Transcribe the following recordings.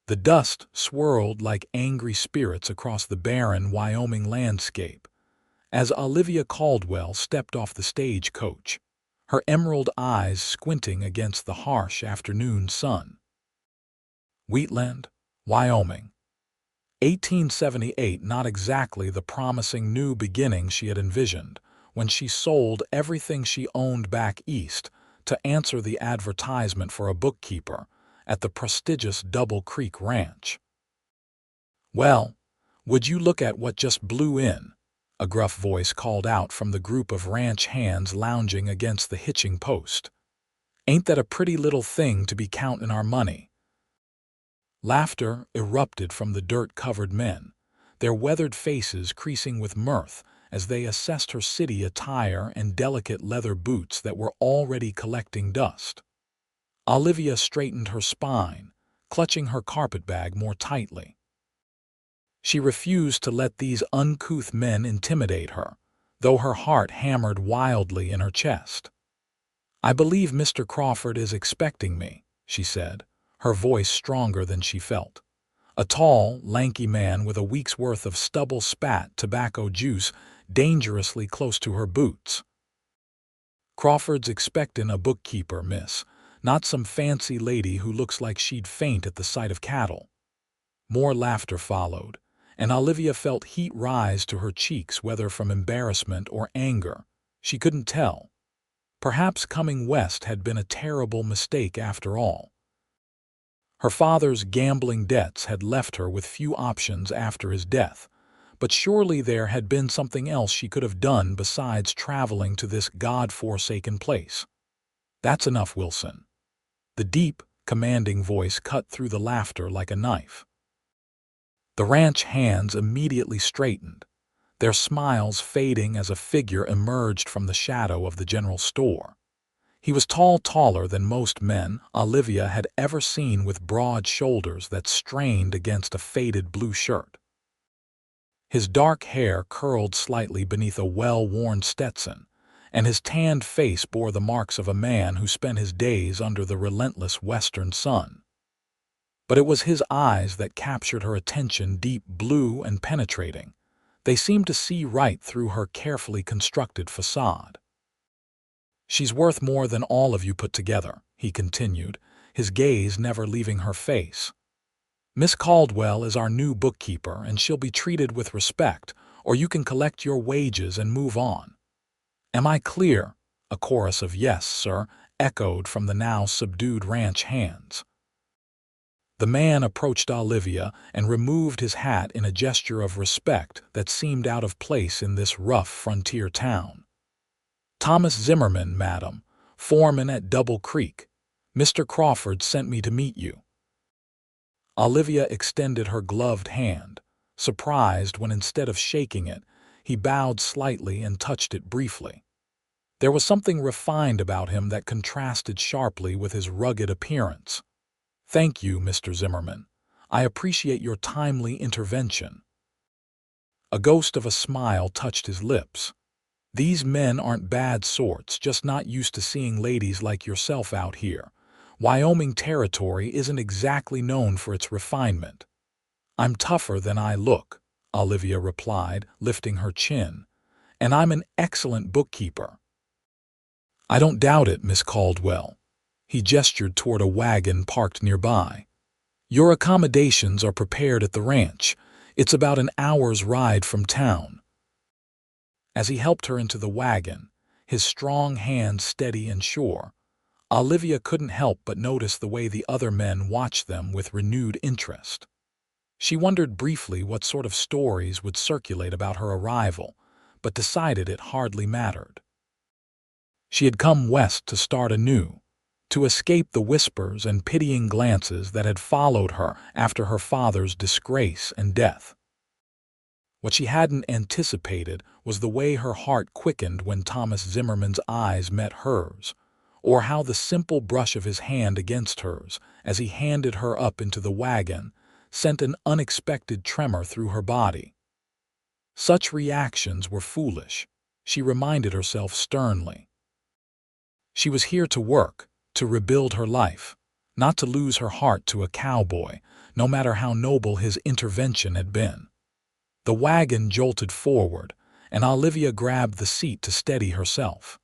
The dust swirled like angry spirits across the barren Wyoming landscape as Olivia Caldwell stepped off the stagecoach, her emerald eyes squinting against the harsh afternoon sun. Wheatland, Wyoming. 1878, not exactly the promising new beginning she had envisioned when she sold everything she owned back east to answer the advertisement for a bookkeeper at the prestigious Double Creek Ranch. "Well, would you look at what just blew in?" a gruff voice called out from the group of ranch hands lounging against the hitching post. "Ain't that a pretty little thing to be countin' our money?" Laughter erupted from the dirt-covered men, their weathered faces creasing with mirth as they assessed her city attire and delicate leather boots that were already collecting dust. Olivia straightened her spine, clutching her carpetbag more tightly. She refused to let these uncouth men intimidate her, though her heart hammered wildly in her chest. "I believe Mr. Crawford is expecting me," she said, her voice stronger than she felt. A tall, lanky man with a week's worth of stubble-spat tobacco juice dangerously close to her boots. "Crawford's expectin' a bookkeeper, miss, not some fancy lady who looks like she'd faint at the sight of cattle." More laughter followed, and Olivia felt heat rise to her cheeks, whether from embarrassment or anger. She couldn't tell. Perhaps coming west had been a terrible mistake after all. Her father's gambling debts had left her with few options after his death, but surely there had been something else she could have done besides traveling to this God-forsaken place. "That's enough, Wilson." The deep, commanding voice cut through the laughter like a knife. The ranch hands immediately straightened, their smiles fading as a figure emerged from the shadow of the general store. He was taller than most men Olivia had ever seen, with broad shoulders that strained against a faded blue shirt. His dark hair curled slightly beneath a well-worn Stetson, and his tanned face bore the marks of a man who spent his days under the relentless western sun. But it was his eyes that captured her attention, deep blue and penetrating. They seemed to see right through her carefully constructed facade. "She's worth more than all of you put together," he continued, his gaze never leaving her face. "Miss Caldwell is our new bookkeeper, and she'll be treated with respect, or you can collect your wages and move on. Am I clear?" A chorus of "Yes, sir," echoed from the now subdued ranch hands. The man approached Olivia and removed his hat in a gesture of respect that seemed out of place in this rough frontier town. "Thomas Zimmerman, madam, foreman at Double Creek. Mr. Crawford sent me to meet you." Olivia extended her gloved hand, surprised when instead of shaking it, he bowed slightly and touched it briefly. There was something refined about him that contrasted sharply with his rugged appearance. "Thank you, Mr. Zimmerman. I appreciate your timely intervention." A ghost of a smile touched his lips. "These men aren't bad sorts, just not used to seeing ladies like yourself out here. Wyoming territory isn't exactly known for its refinement." "I'm tougher than I look," Olivia replied, lifting her chin. "And I'm an excellent bookkeeper." "I don't doubt it, Miss Caldwell." He gestured toward a wagon parked nearby. "Your accommodations are prepared at the ranch. It's about an hour's ride from town." As he helped her into the wagon, his strong hand steady and sure, Olivia couldn't help but notice the way the other men watched them with renewed interest. She wondered briefly what sort of stories would circulate about her arrival, but decided it hardly mattered. She had come west to start anew, to escape the whispers and pitying glances that had followed her after her father's disgrace and death. What she hadn't anticipated was the way her heart quickened when Thomas Zimmerman's eyes met hers, or how the simple brush of his hand against hers as he handed her up into the wagon sent an unexpected tremor through her body. Such reactions were foolish, she reminded herself sternly. She was here to work, to rebuild her life, not to lose her heart to a cowboy, no matter how noble his intervention had been. The wagon jolted forward, and Olivia grabbed the seat to steady herself.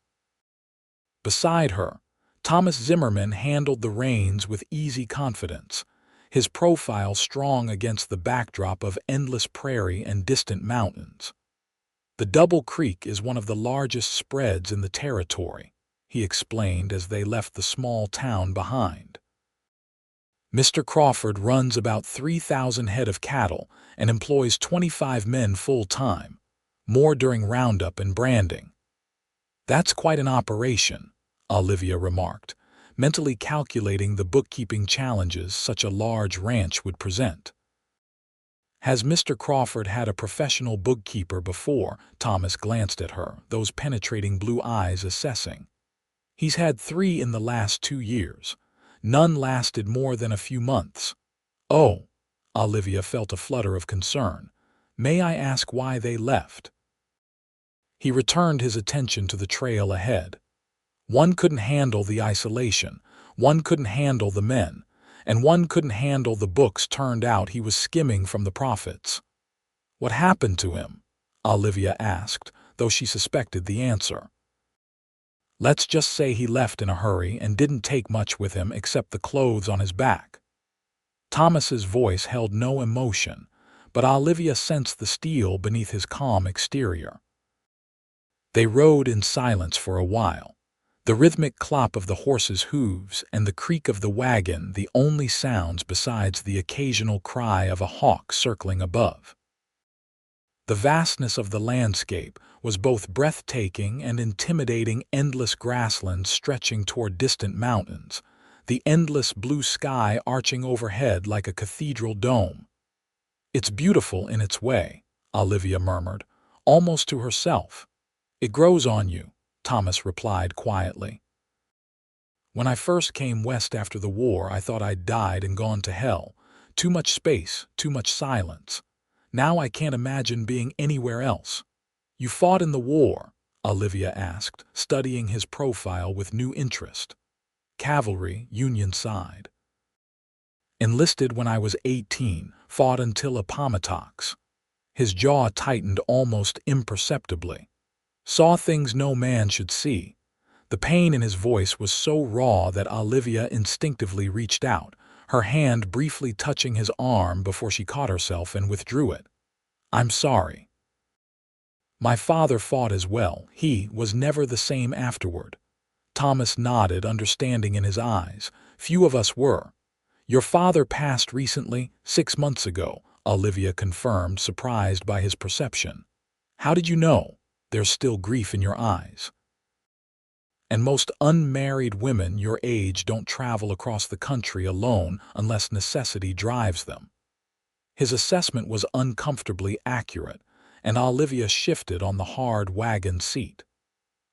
Beside her, Thomas Zimmerman handled the reins with easy confidence, his profile strong against the backdrop of endless prairie and distant mountains. "The Double Creek is one of the largest spreads in the territory," he explained as they left the small town behind. "Mr. Crawford runs about 3,000 head of cattle and employs 25 men full-time, more during roundup and branding." "That's quite an operation," Olivia remarked, mentally calculating the bookkeeping challenges such a large ranch would present. "Has Mr. Crawford had a professional bookkeeper before?" Thomas glanced at her, those penetrating blue eyes assessing. "He's had 3 in the last 2 years. None lasted more than a few months." "Oh," Olivia felt a flutter of concern. "May I ask why they left?" He returned his attention to the trail ahead. One couldn't handle the isolation, one couldn't handle the men, and one couldn't handle the books. Turned out he was skimming from the profits. "What happened to him?" Olivia asked, though she suspected the answer. "Let's just say he left in a hurry and didn't take much with him except the clothes on his back." Thomas's voice held no emotion, but Olivia sensed the steel beneath his calm exterior. They rode in silence for a while, the rhythmic clop of the horses' hooves and the creak of the wagon the only sounds besides the occasional cry of a hawk circling above. The vastness of the landscape was both breathtaking and intimidating, endless grasslands stretching toward distant mountains, the endless blue sky arching overhead like a cathedral dome. "It's beautiful in its way," Olivia murmured, almost to herself. "It grows on you," Thomas replied quietly. "When I first came west after the war, I thought I'd died and gone to hell. Too much space, too much silence. Now I can't imagine being anywhere else." "You fought in the war?" Olivia asked, studying his profile with new interest. "Cavalry, Union side." "Enlisted when I was 18, fought until Appomattox." His jaw tightened almost imperceptibly. "Saw things no man should see." The pain in his voice was so raw that Olivia instinctively reached out, her hand briefly touching his arm before she caught herself and withdrew it. "I'm sorry." "My father fought as well. He was never the same afterward." Thomas nodded, understanding in his eyes. "Few of us were." "Your father passed recently, 6 months ago," Olivia confirmed, surprised by his perception. "How did you know?" "There's still grief in your eyes." "And most unmarried women your age don't travel across the country alone unless necessity drives them." His assessment was uncomfortably accurate, and Olivia shifted on the hard wagon seat.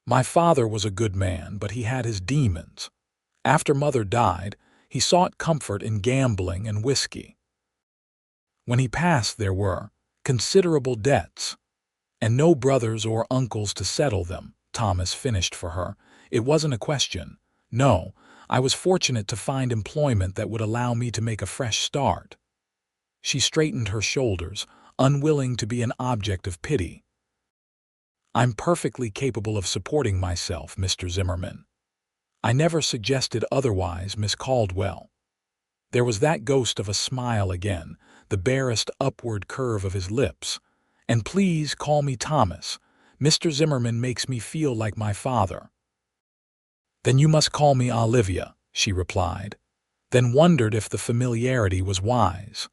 "My father was a good man, but he had his demons. After Mother died, he sought comfort in gambling and whiskey. When he passed, there were considerable debts, and no brothers or uncles to settle them," Thomas finished for her. "It wasn't a question. No, I was fortunate to find employment that would allow me to make a fresh start." She straightened her shoulders, unwilling to be an object of pity. "I'm perfectly capable of supporting myself, Mr. Zimmerman." "I never suggested otherwise, Miss Caldwell." There was that ghost of a smile again, the barest upward curve of his lips. "And please call me Thomas. Mr. Zimmerman makes me feel like my father." "Then you must call me Olivia," she replied, then wondered if the familiarity was wise.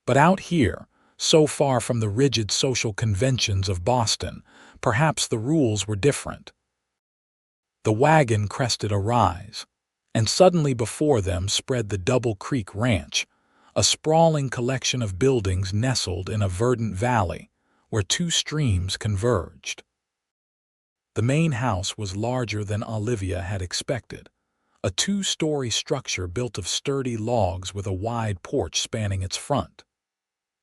But out here, so far from the rigid social conventions of Boston, perhaps the rules were different. The wagon crested a rise, and suddenly before them spread the Double Creek Ranch, a sprawling collection of buildings nestled in a verdant valley where 2 streams converged. The main house was larger than Olivia had expected, a 2-story structure built of sturdy logs with a wide porch spanning its front.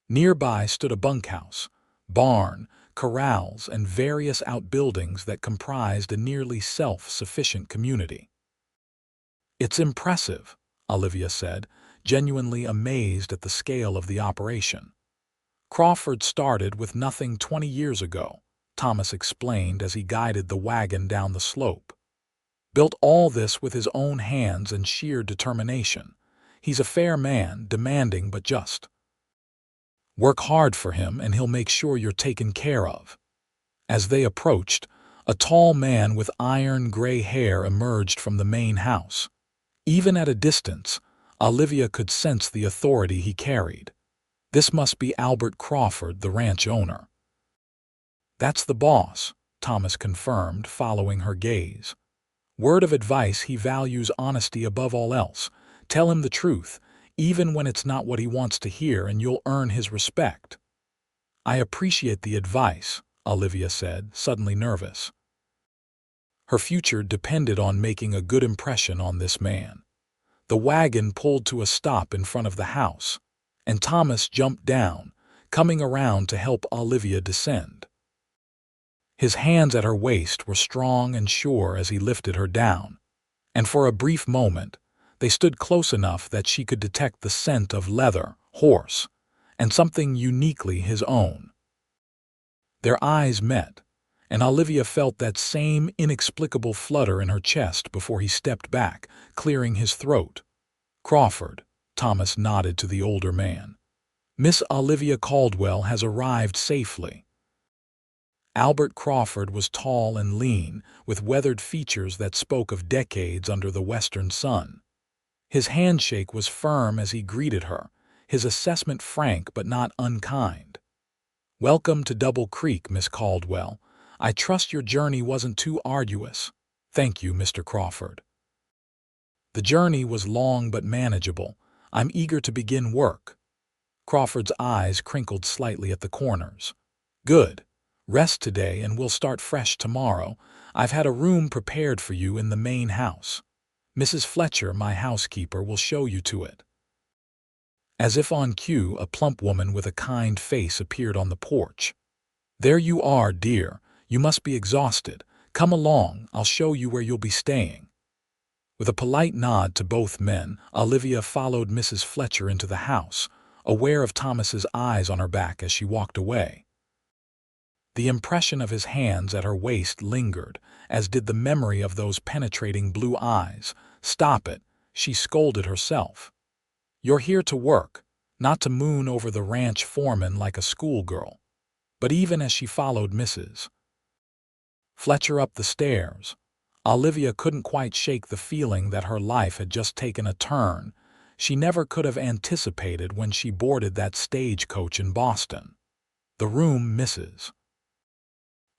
Nearby stood a bunkhouse, barn, corrals, and various outbuildings that comprised a nearly self-sufficient community. "It's impressive," Olivia said, genuinely amazed at the scale of the operation. Crawford started with nothing 20 years ago, Thomas explained as he guided the wagon down the slope. Built all this with his own hands and sheer determination. He's a fair man, demanding but just. Work hard for him and he'll make sure you're taken care of. As they approached, a tall man with iron-gray hair emerged from the main house. Even at a distance, Olivia could sense the authority he carried. This must be Albert Crawford, the ranch owner. That's the boss, Thomas confirmed, following her gaze. Word of advice, he values honesty above all else. Tell him the truth, even when it's not what he wants to hear, and you'll earn his respect. I appreciate the advice, Olivia said, suddenly nervous. Her future depended on making a good impression on this man. The wagon pulled to a stop in front of the house, and Thomas jumped down, coming around to help Olivia descend. His hands at her waist were strong and sure as he lifted her down, and for a brief moment, they stood close enough that she could detect the scent of leather, horse, and something uniquely his own. Their eyes met, and Olivia felt that same inexplicable flutter in her chest before he stepped back, clearing his throat. Crawford, Thomas nodded to the older man. Miss Olivia Caldwell has arrived safely. Albert Crawford was tall and lean, with weathered features that spoke of decades under the western sun. His handshake was firm as he greeted her, his assessment frank but not unkind. Welcome to Double Creek, Miss Caldwell. I trust your journey wasn't too arduous. Thank you, Mr. Crawford. The journey was long but manageable. I'm eager to begin work. Crawford's eyes crinkled slightly at the corners. Good. Rest today and we'll start fresh tomorrow. I've had a room prepared for you in the main house. Mrs. Fletcher, my housekeeper, will show you to it. As if on cue, a plump woman with a kind face appeared on the porch. There you are, dear. You must be exhausted. Come along, I'll show you where you'll be staying. With a polite nod to both men, Olivia followed Mrs. Fletcher into the house, aware of Thomas's eyes on her back as she walked away. The impression of his hands at her waist lingered, as did the memory of those penetrating blue eyes. Stop it, she scolded herself. You're here to work, not to moon over the ranch foreman like a schoolgirl. But even as she followed Mrs. Fletcher up the stairs, Olivia couldn't quite shake the feeling that her life had just taken a turn she never could have anticipated when she boarded that stagecoach in Boston. The room Mrs.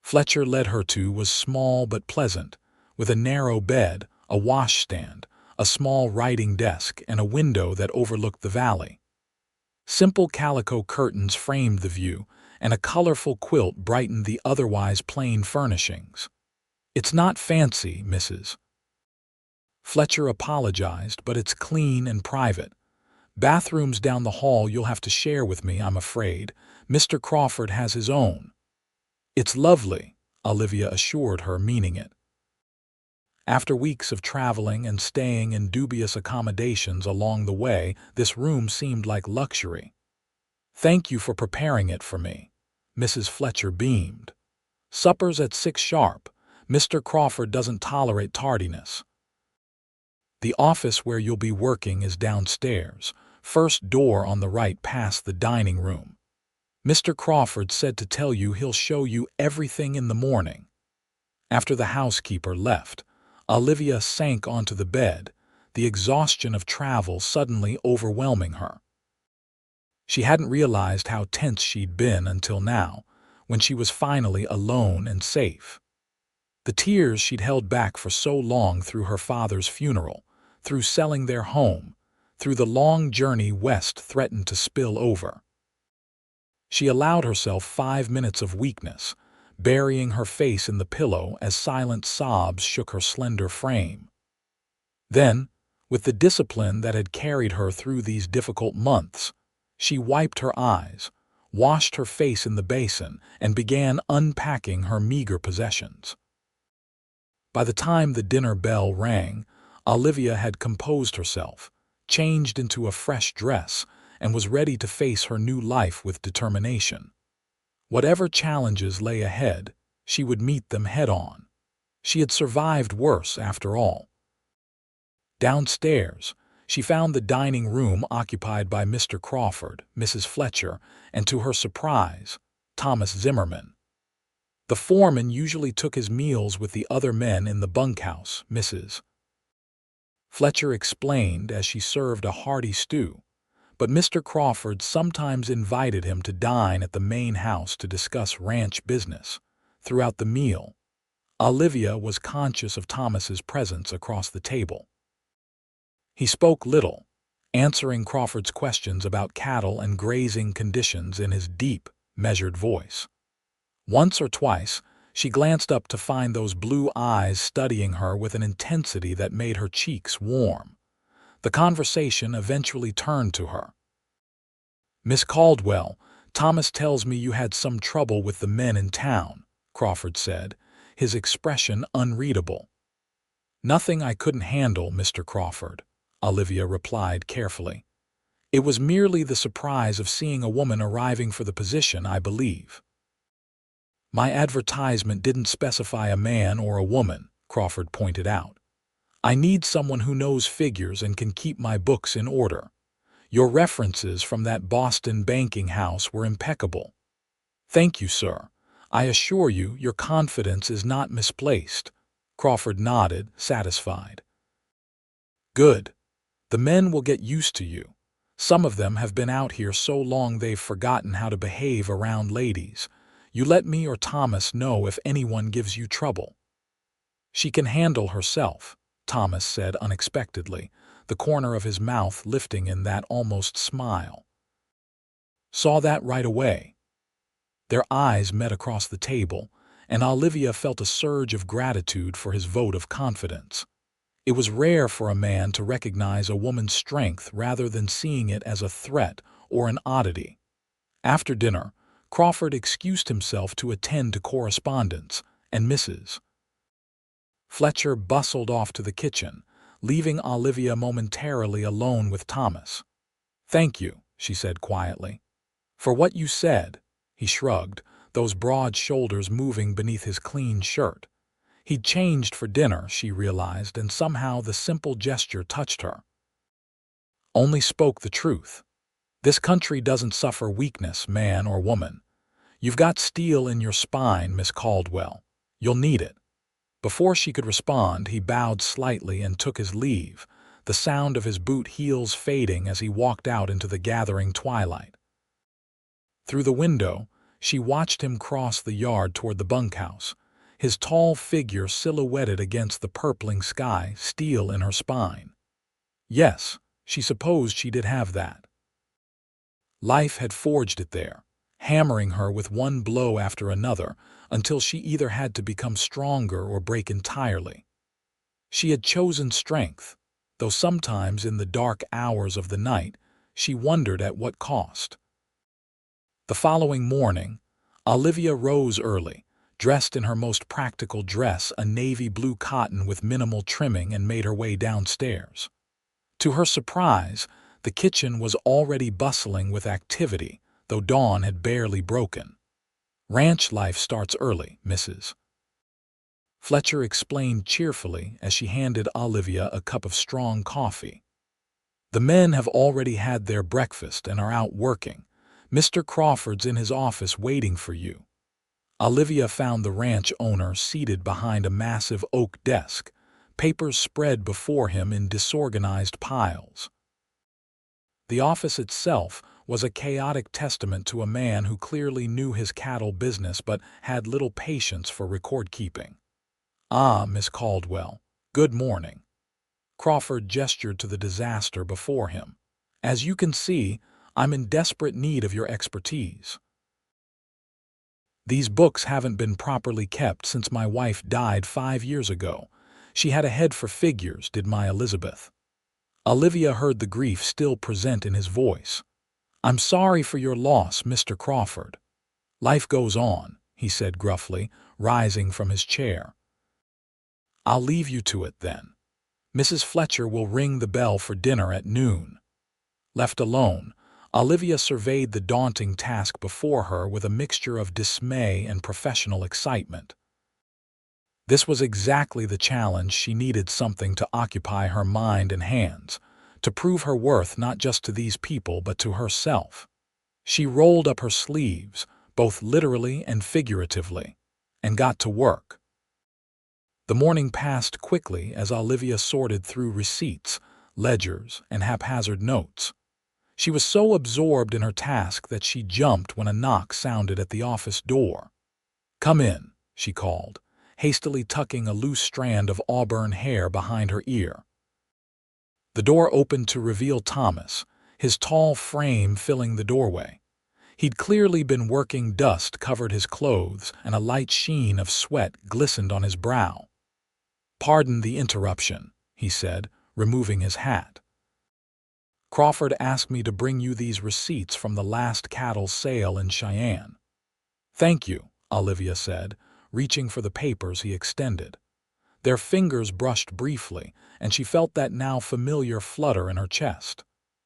Fletcher led her to was small but pleasant, with a narrow bed, a washstand, a small writing desk, and a window that overlooked the valley. Simple calico curtains framed the view, and a colorful quilt brightened the otherwise plain furnishings. It's not fancy, Mrs. Fletcher apologized, but it's clean and private. Bathrooms down the hall you'll have to share with me, I'm afraid. Mr. Crawford has his own. It's lovely, Olivia assured her, meaning it. After weeks of traveling and staying in dubious accommodations along the way, this room seemed like luxury. Thank you for preparing it for me, Mrs. Fletcher beamed. Supper's at 6 sharp. Mr. Crawford doesn't tolerate tardiness. The office where you'll be working is downstairs, first door on the right past the dining room. Mr. Crawford said to tell you he'll show you everything in the morning. After the housekeeper left, Olivia sank onto the bed, the exhaustion of travel suddenly overwhelming her. She hadn't realized how tense she'd been until now, when she was finally alone and safe. The tears she'd held back for so long through her father's funeral, through selling their home, through the long journey west threatened to spill over. She allowed herself 5 minutes of weakness, burying her face in the pillow as silent sobs shook her slender frame. Then, with the discipline that had carried her through these difficult months, she wiped her eyes, washed her face in the basin, and began unpacking her meager possessions. By the time the dinner bell rang, Olivia had composed herself, changed into a fresh dress, and was ready to face her new life with determination. Whatever challenges lay ahead, she would meet them head-on. She had survived worse, after all. Downstairs, she found the dining room occupied by Mr. Crawford, Mrs. Fletcher, and, to her surprise, Thomas Zimmerman. The foreman usually took his meals with the other men in the bunkhouse, Mrs. Fletcher explained as she served a hearty stew, but Mr. Crawford sometimes invited him to dine at the main house to discuss ranch business. Throughout the meal, Olivia was conscious of Thomas's presence across the table. He spoke little, answering Crawford's questions about cattle and grazing conditions in his deep, measured voice. Once or twice, she glanced up to find those blue eyes studying her with an intensity that made her cheeks warm. The conversation eventually turned to her. "Miss Caldwell, Thomas tells me you had some trouble with the men in town," Crawford said, his expression unreadable. "Nothing I couldn't handle, Mr. Crawford," Olivia replied carefully. "It was merely the surprise of seeing a woman arriving for the position, I believe." "My advertisement didn't specify a man or a woman," Crawford pointed out. "I need someone who knows figures and can keep my books in order. Your references from that Boston banking house were impeccable." "Thank you, sir. I assure you your confidence is not misplaced." Crawford nodded, satisfied. "Good. The men will get used to you. Some of them have been out here so long they've forgotten how to behave around ladies. You let me or Thomas know if anyone gives you trouble." "She can handle herself," Thomas said unexpectedly, the corner of his mouth lifting in that almost smile. "Saw that right away." Their eyes met across the table, and Olivia felt a surge of gratitude for his vote of confidence. It was rare for a man to recognize a woman's strength rather than seeing it as a threat or an oddity. After dinner, Crawford excused himself to attend to correspondence, and Mrs. Fletcher bustled off to the kitchen, leaving Olivia momentarily alone with Thomas. "Thank you," she said quietly. "For what you said." He shrugged, those broad shoulders moving beneath his clean shirt. He'd changed for dinner, she realized, and somehow the simple gesture touched her. "Only spoke the truth. This country doesn't suffer weakness, man or woman. You've got steel in your spine, Miss Caldwell. You'll need it." Before she could respond, he bowed slightly and took his leave, the sound of his boot heels fading as he walked out into the gathering twilight. Through the window, she watched him cross the yard toward the bunkhouse, his tall figure silhouetted against the purpling sky, steel in her spine. Yes, she supposed she did have that. Life had forged it there, hammering her with one blow after another until she either had to become stronger or break entirely. She had chosen strength, though sometimes in the dark hours of the night she wondered at what cost. The following morning, Olivia rose early, dressed in her most practical dress, a navy blue cotton with minimal trimming, and made her way downstairs. To her surprise, the kitchen was already bustling with activity, though dawn had barely broken. "Ranch life starts early, Mrs. Fletcher explained cheerfully as she handed Olivia a cup of strong coffee. "The men have already had their breakfast and are out working. Mr. Crawford's in his office waiting for you." Olivia found the ranch owner seated behind a massive oak desk, papers spread before him in disorganized piles. The office itself was a chaotic testament to a man who clearly knew his cattle business but had little patience for record-keeping. "Ah, Miss Caldwell, good morning." Crawford gestured to the disaster before him. "As you can see, I'm in desperate need of your expertise. These books haven't been properly kept since my wife died 5 years ago. She had a head for figures, did my Elizabeth." Olivia heard the grief still present in his voice. "I'm sorry for your loss, Mr. Crawford." "Life goes on," he said gruffly, rising from his chair. "I'll leave you to it then. Mrs. Fletcher will ring the bell for dinner at noon." Left alone, Olivia surveyed the daunting task before her with a mixture of dismay and professional excitement. This was exactly the challenge she needed, something to occupy her mind and hands, to prove her worth not just to these people but to herself. She rolled up her sleeves, both literally and figuratively, and got to work. The morning passed quickly as Olivia sorted through receipts, ledgers, and haphazard notes. She was so absorbed in her task that she jumped when a knock sounded at the office door. "Come in," she called, hastily tucking a loose strand of auburn hair behind her ear. The door opened to reveal Thomas, his tall frame filling the doorway. He'd clearly been working. Dust covered his clothes, and a light sheen of sweat glistened on his brow. "Pardon the interruption," he said, removing his hat. "Crawford asked me to bring you these receipts from the last cattle sale in Cheyenne." "Thank you," Olivia said, reaching for the papers he extended. Their fingers brushed briefly, and she felt that now familiar flutter in her chest.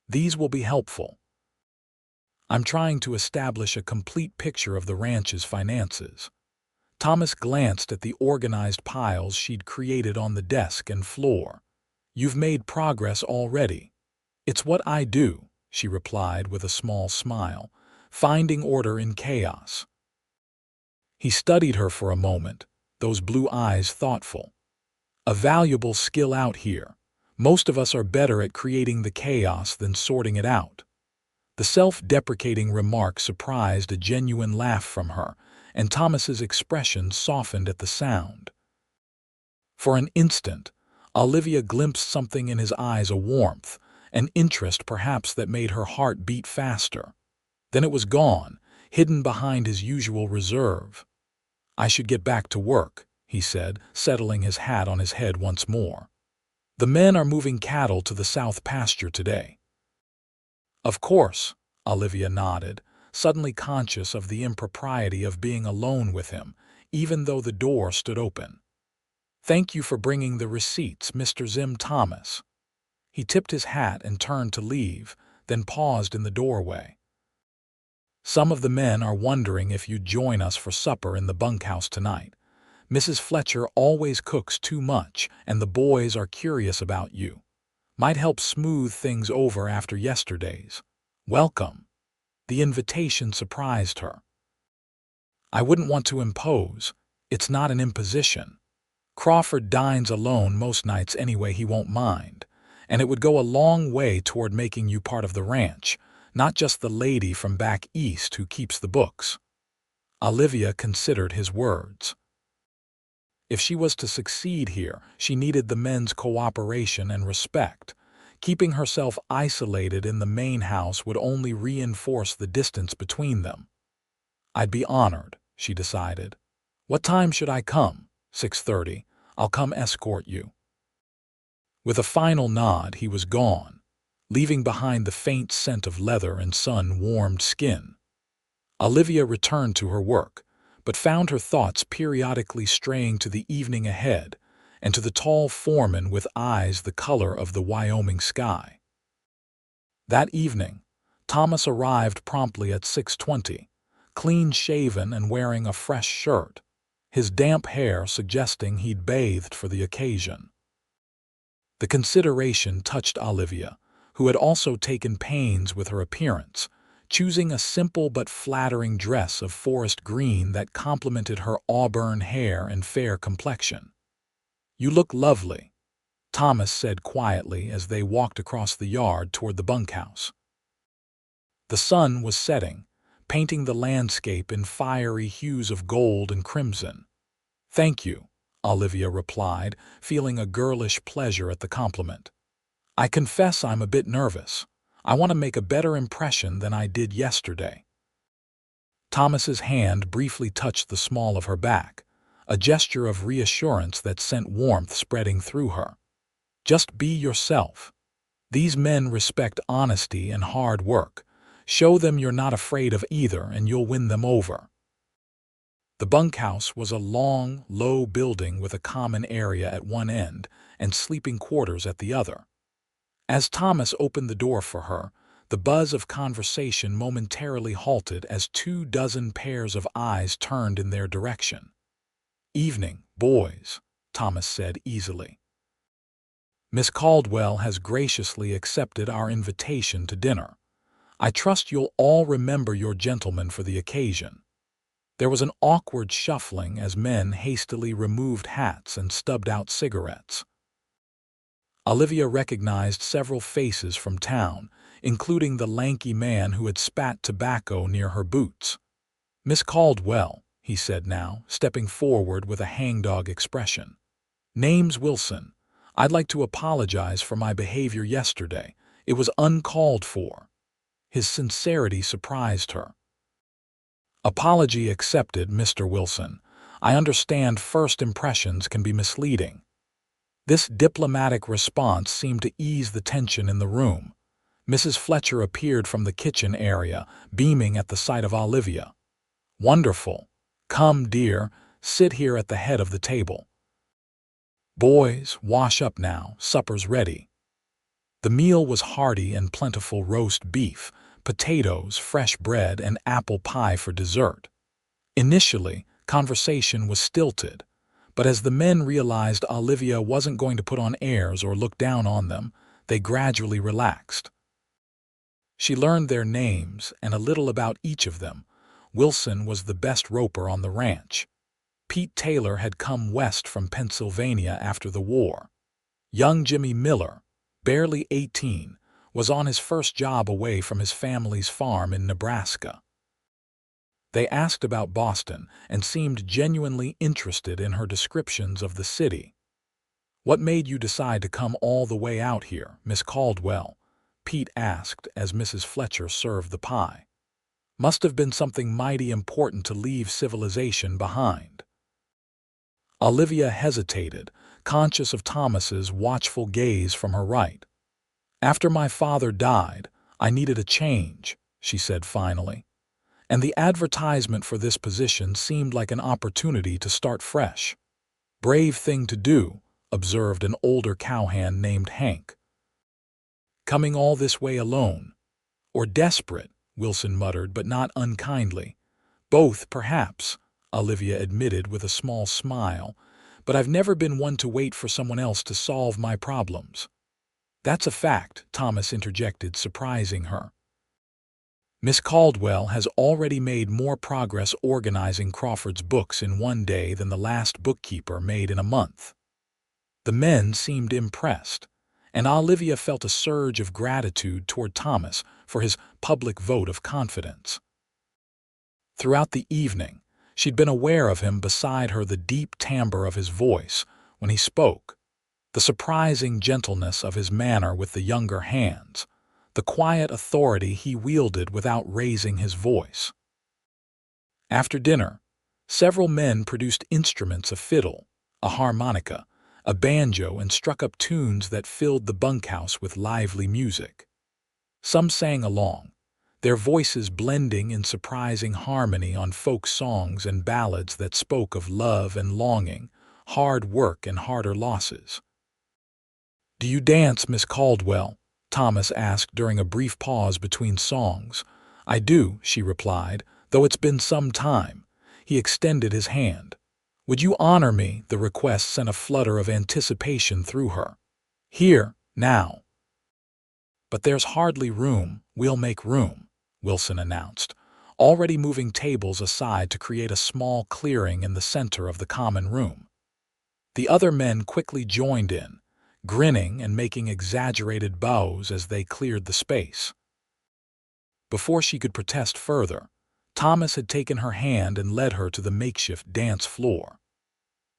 "These will be helpful. I'm trying to establish a complete picture of the ranch's finances." Thomas glanced at the organized piles she'd created on the desk and floor. "You've made progress already." "It's what I do," she replied with a small smile, "finding order in chaos." He studied her for a moment, those blue eyes thoughtful. "A valuable skill out here. Most of us are better at creating the chaos than sorting it out." The self-deprecating remark surprised a genuine laugh from her, and Thomas's expression softened at the sound. For an instant, Olivia glimpsed something in his eyes, a warmth, an interest perhaps that made her heart beat faster. Then it was gone, hidden behind his usual reserve. "I should get back to work," he said, settling his hat on his head once more. "The men are moving cattle to the south pasture today." "Of course," Olivia nodded, suddenly conscious of the impropriety of being alone with him, even though the door stood open. "Thank you for bringing the receipts, Mr. Thomas." He tipped his hat and turned to leave, then paused in the doorway. "Some of the men are wondering if you'd join us for supper in the bunkhouse tonight. Mrs. Fletcher always cooks too much, and the boys are curious about you. Might help smooth things over after yesterday's." "Welcome." The invitation surprised her. "I wouldn't want to impose. It's not an imposition. Crawford dines alone most nights anyway. He won't mind. And it would go a long way toward making you part of the ranch, not just the lady from back east who keeps the books." Olivia considered his words. If she was to succeed here, she needed the men's cooperation and respect. Keeping herself isolated in the main house would only reinforce the distance between them. "I'd be honored," she decided. "What time should I come?" 6:30. "I'll come escort you." With a final nod, he was gone, leaving behind the faint scent of leather and sun-warmed skin. Olivia returned to her work, but found her thoughts periodically straying to the evening ahead and to the tall foreman with eyes the color of the Wyoming sky. That evening, Thomas arrived promptly at 6:20, clean-shaven and wearing a fresh shirt, his damp hair suggesting he'd bathed for the occasion. The consideration touched Olivia, who had also taken pains with her appearance, choosing a simple but flattering dress of forest green that complemented her auburn hair and fair complexion. "You look lovely," Thomas said quietly as they walked across the yard toward the bunkhouse. The sun was setting, painting the landscape in fiery hues of gold and crimson. "Thank you," Olivia replied, feeling a girlish pleasure at the compliment. "I confess I'm a bit nervous. I want to make a better impression than I did yesterday." Thomas's hand briefly touched the small of her back, a gesture of reassurance that sent warmth spreading through her. "Just be yourself. These men respect honesty and hard work. Show them you're not afraid of either and you'll win them over." The bunkhouse was a long, low building with a common area at one end and sleeping quarters at the other. As Thomas opened the door for her, the buzz of conversation momentarily halted as 24 pairs of eyes turned in their direction. "Evening, boys," Thomas said easily. "Miss Caldwell has graciously accepted our invitation to dinner. I trust you'll all remember your gentleman for the occasion." There was an awkward shuffling as men hastily removed hats and stubbed out cigarettes. Olivia recognized several faces from town, including the lanky man who had spat tobacco near her boots. "Miss Caldwell," he said now, stepping forward with a hangdog expression. "Name's Wilson. I'd like to apologize for my behavior yesterday. It was uncalled for." His sincerity surprised her. "Apology accepted, Mr. Wilson. I understand first impressions can be misleading." This diplomatic response seemed to ease the tension in the room. Mrs. Fletcher appeared from the kitchen area, beaming at the sight of Olivia. "Wonderful. Come, dear, sit here at the head of the table. Boys, wash up now, supper's ready." The meal was hearty and plentiful: roast beef, potatoes, fresh bread, and apple pie for dessert. Initially, conversation was stilted, but as the men realized Olivia wasn't going to put on airs or look down on them, they gradually relaxed. She learned their names and a little about each of them. Wilson was the best roper on the ranch. Pete Taylor had come west from Pennsylvania after the war. Young Jimmy Miller, barely 18, was on his first job away from his family's farm in Nebraska. They asked about Boston and seemed genuinely interested in her descriptions of the city. "What made you decide to come all the way out here, Miss Caldwell?" Pete asked as Mrs. Fletcher served the pie. "Must have been something mighty important to leave civilization behind." Olivia hesitated, conscious of Thomas's watchful gaze from her right. "After my father died, I needed a change," she said finally. "And the advertisement for this position seemed like an opportunity to start fresh." "Brave thing to do," observed an older cowhand named Hank. "Coming all this way alone." "Or desperate," Wilson muttered, but not unkindly. "Both, perhaps," Olivia admitted with a small smile, "but I've never been one to wait for someone else to solve my problems." "That's a fact," Thomas interjected, surprising her. "Miss Caldwell has already made more progress organizing Crawford's books in one day than the last bookkeeper made in a month." The men seemed impressed, and Olivia felt a surge of gratitude toward Thomas for his public vote of confidence. Throughout the evening, she'd been aware of him beside her, the deep timbre of his voice when he spoke, the surprising gentleness of his manner with the younger hands, the quiet authority he wielded without raising his voice. After dinner, several men produced instruments: a fiddle, a harmonica, a banjo, and struck up tunes that filled the bunkhouse with lively music. Some sang along, their voices blending in surprising harmony on folk songs and ballads that spoke of love and longing, hard work and harder losses. "Do you dance, Miss Caldwell?" Thomas asked during a brief pause between songs. "I do," she replied, "though it's been some time." He extended his hand. "Would you honor me?" The request sent a flutter of anticipation through her. "Here, now." "But there's hardly room. We'll make room," Wilson announced, already moving tables aside to create a small clearing in the center of the common room. The other men quickly joined in, grinning and making exaggerated bows as they cleared the space. Before she could protest further, Thomas had taken her hand and led her to the makeshift dance floor.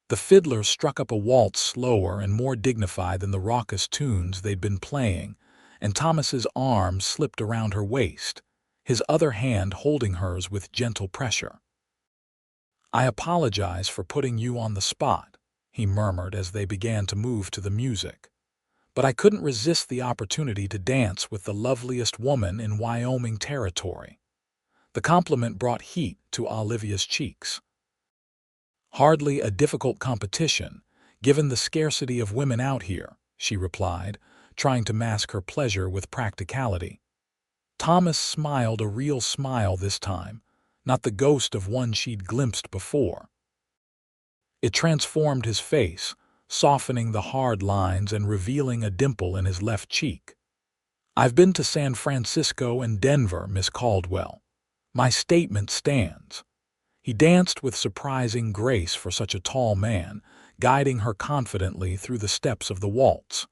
The fiddler struck up a waltz slower and more dignified than the raucous tunes they'd been playing, and Thomas's arm slipped around her waist, his other hand holding hers with gentle pressure. "I apologize for putting you on the spot," he murmured as they began to move to the music. "But I couldn't resist the opportunity to dance with the loveliest woman in Wyoming territory." The compliment brought heat to Olivia's cheeks. Hardly a difficult competition, given the scarcity of women out here, she replied, trying to mask her pleasure with practicality. Thomas smiled a real smile this time, not the ghost of one she'd glimpsed before. It transformed his face, softening the hard lines and revealing a dimple in his left cheek. "I've been to San Francisco and Denver, Miss Caldwell. My statement stands." He danced with surprising grace for such a tall man, guiding her confidently through the steps of the waltz.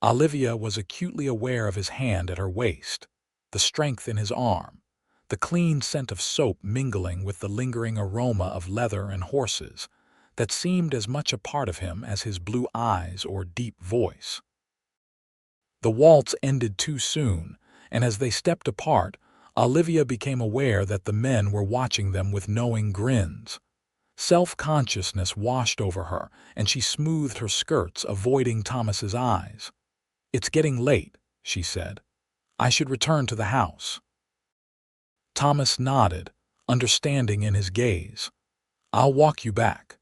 Olivia was acutely aware of his hand at her waist, the strength in his arm, the clean scent of soap mingling with the lingering aroma of leather and horses that seemed as much a part of him as his blue eyes or deep voice. The waltz ended too soon, and as they stepped apart, Olivia became aware that the men were watching them with knowing grins. Self-consciousness washed over her, and she smoothed her skirts, avoiding Thomas's eyes. "It's getting late," she said. "I should return to the house." Thomas nodded, understanding in his gaze. "I'll walk you back."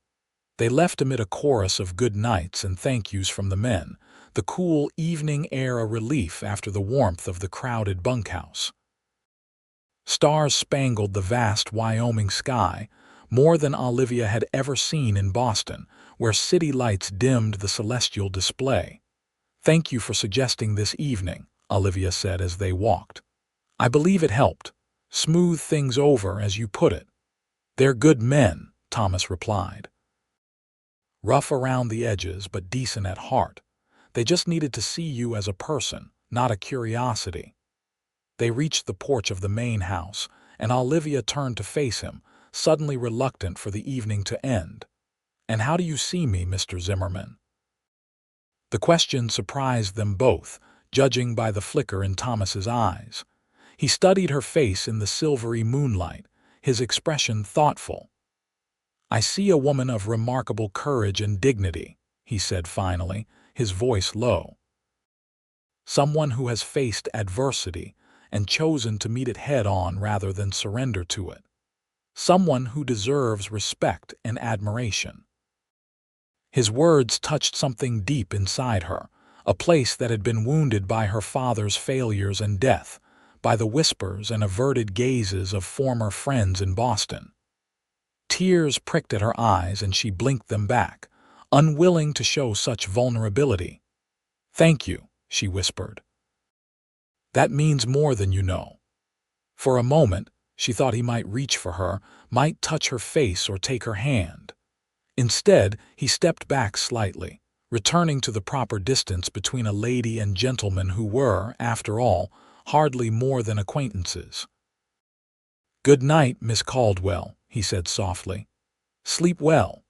They left amid a chorus of good nights and thank yous from the men, the cool evening air a relief after the warmth of the crowded bunkhouse. Stars spangled the vast Wyoming sky, more than Olivia had ever seen in Boston, where city lights dimmed the celestial display. "Thank you for suggesting this evening," Olivia said as they walked. "I believe it helped. Smooth things over, as you put it." "They're good men," Thomas replied. "Rough around the edges, but decent at heart. They just needed to see you as a person, not a curiosity." They reached the porch of the main house, and Olivia turned to face him, suddenly reluctant for the evening to end. "And how do you see me, Mr. Zimmerman?" The question surprised them both, judging by the flicker in Thomas's eyes. He studied her face in the silvery moonlight, his expression thoughtful. "I see a woman of remarkable courage and dignity," he said finally, his voice low. "Someone who has faced adversity and chosen to meet it head-on rather than surrender to it. Someone who deserves respect and admiration." His words touched something deep inside her, a place that had been wounded by her father's failures and death, by the whispers and averted gazes of former friends in Boston. Tears pricked at her eyes and she blinked them back, unwilling to show such vulnerability. "Thank you," she whispered. "That means more than you know." For a moment, she thought he might reach for her, might touch her face or take her hand. Instead, he stepped back slightly, returning to the proper distance between a lady and gentleman who were, after all, hardly more than acquaintances. "Good night, Miss Caldwell," he said softly. "Sleep well."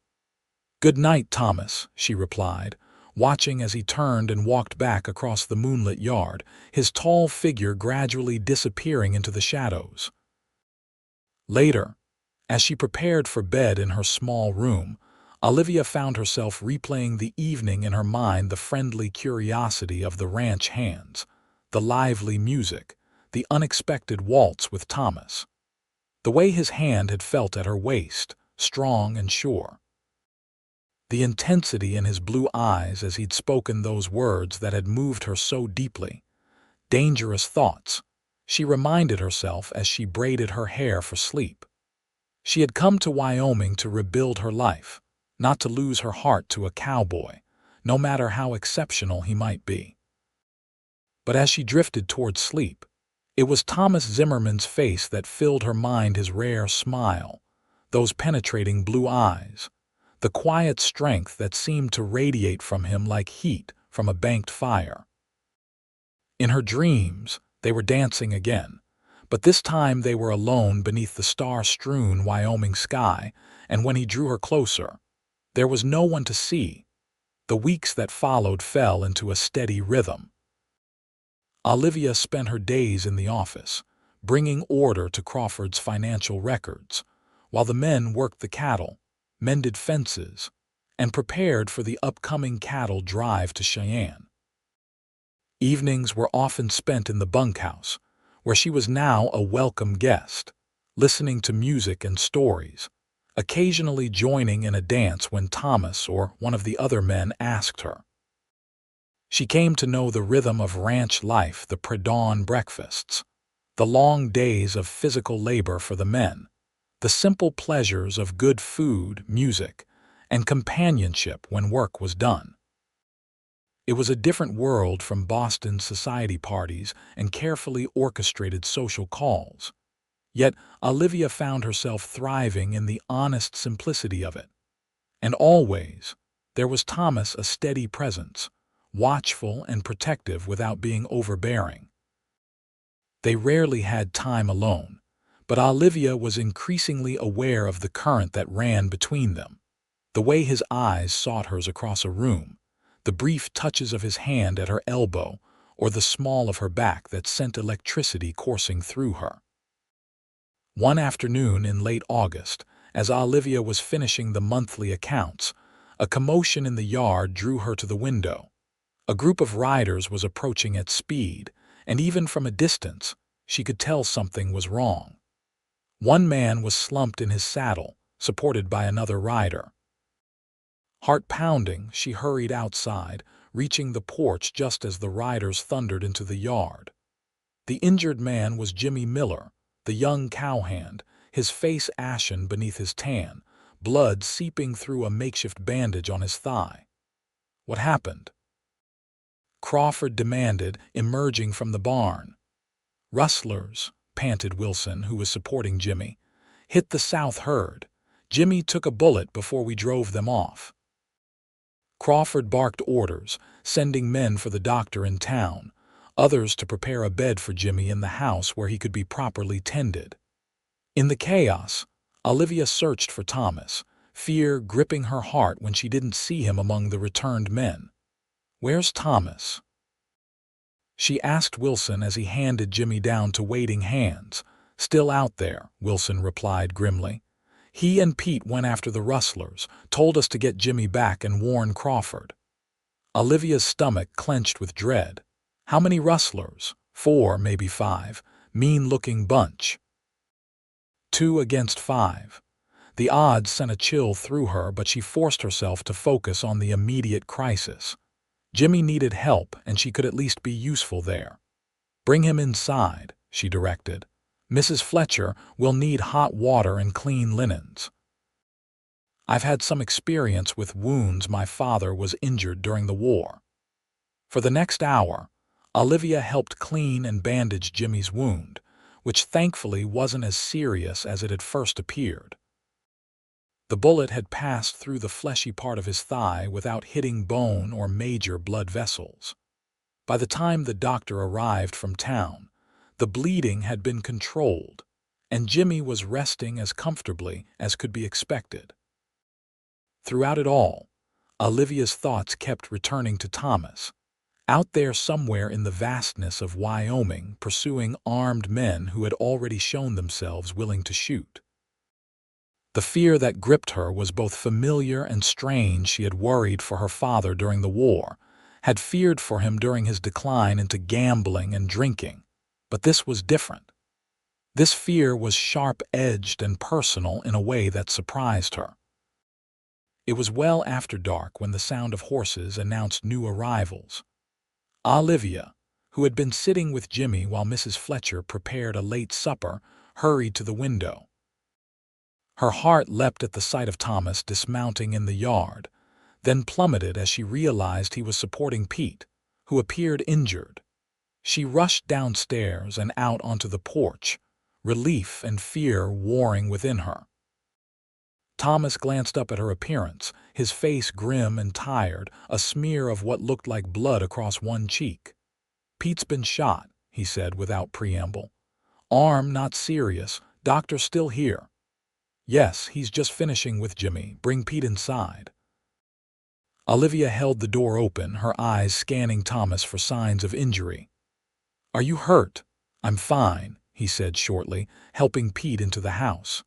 "Good night, Thomas," she replied, watching as he turned and walked back across the moonlit yard, his tall figure gradually disappearing into the shadows. Later, as she prepared for bed in her small room, Olivia found herself replaying the evening in her mind, the friendly curiosity of the ranch hands, the lively music, the unexpected waltz with Thomas. The way his hand had felt at her waist, strong and sure. The intensity in his blue eyes as he'd spoken those words that had moved her so deeply. Dangerous thoughts, she reminded herself as she braided her hair for sleep. She had come to Wyoming to rebuild her life, not to lose her heart to a cowboy, no matter how exceptional he might be. But as she drifted toward sleep, it was Thomas Zimmerman's face that filled her mind, his rare smile, those penetrating blue eyes, the quiet strength that seemed to radiate from him like heat from a banked fire. In her dreams, they were dancing again, but this time they were alone beneath the star-strewn Wyoming sky, and when he drew her closer, there was no one to see. The weeks that followed fell into a steady rhythm. Olivia spent her days in the office, bringing order to Crawford's financial records, while the men worked the cattle, mended fences, and prepared for the upcoming cattle drive to Cheyenne. Evenings were often spent in the bunkhouse, where she was now a welcome guest, listening to music and stories, occasionally joining in a dance when Thomas or one of the other men asked her. She came to know the rhythm of ranch life, the pre-dawn breakfasts, the long days of physical labor for the men, the simple pleasures of good food, music, and companionship when work was done. It was a different world from Boston's society parties and carefully orchestrated social calls. Yet Olivia found herself thriving in the honest simplicity of it. And always, there was Thomas, a steady presence, watchful and protective without being overbearing. They rarely had time alone, but Olivia was increasingly aware of the current that ran between them. The way his eyes sought hers across a room, the brief touches of his hand at her elbow, or the small of her back that sent electricity coursing through her. One afternoon in late August, as Olivia was finishing the monthly accounts, a commotion in the yard drew her to the window. A group of riders was approaching at speed, and even from a distance, she could tell something was wrong. One man was slumped in his saddle, supported by another rider. Heart pounding, she hurried outside, reaching the porch just as the riders thundered into the yard. The injured man was Jimmy Miller, the young cowhand, his face ashen beneath his tan, blood seeping through a makeshift bandage on his thigh. What happened? Crawford demanded, emerging from the barn. Rustlers, panted Wilson, who was supporting Jimmy. Hit the south herd. Jimmy took a bullet before we drove them off. Crawford barked orders, sending men for the doctor in town, others to prepare a bed for Jimmy in the house where he could be properly tended. In the chaos, Olivia searched for Thomas, fear gripping her heart when she didn't see him among the returned men. "Where's Thomas?" she asked Wilson as he handed Jimmy down to waiting hands. "Still out there," Wilson replied grimly. "He and Pete went after the rustlers, told us to get Jimmy back and warn Crawford." Olivia's stomach clenched with dread. How many rustlers? 4, maybe 5. Mean-looking bunch. 2 against 5. The odds sent a chill through her, but she forced herself to focus on the immediate crisis. Jimmy needed help, and she could at least be useful there. "Bring him inside," she directed. "Mrs. Fletcher will need hot water and clean linens." "I've had some experience with wounds. My father was injured during the war." For the next hour, Olivia helped clean and bandage Jimmy's wound, which thankfully wasn't as serious as it had first appeared. The bullet had passed through the fleshy part of his thigh without hitting bone or major blood vessels. By the time the doctor arrived from town, the bleeding had been controlled, and Jimmy was resting as comfortably as could be expected. Throughout it all, Olivia's thoughts kept returning to Thomas, out there somewhere in the vastness of Wyoming, pursuing armed men who had already shown themselves willing to shoot. The fear that gripped her was both familiar and strange. She had worried for her father during the war, had feared for him during his decline into gambling and drinking, but this was different. This fear was sharp-edged and personal in a way that surprised her. It was well after dark when the sound of horses announced new arrivals. Olivia, who had been sitting with Jimmy while Mrs. Fletcher prepared a late supper, hurried to the window. Her heart leapt at the sight of Thomas dismounting in the yard, then plummeted as she realized he was supporting Pete, who appeared injured. She rushed downstairs and out onto the porch, relief and fear warring within her. Thomas glanced up at her appearance, his face grim and tired, a smear of what looked like blood across one cheek. "Pete's been shot," he said without preamble. "Arm not serious, doctor still here." "Yes, he's just finishing with Jimmy. Bring Pete inside." Olivia held the door open, her eyes scanning Thomas for signs of injury. "Are you hurt?" "I'm fine," he said shortly, helping Pete into the house.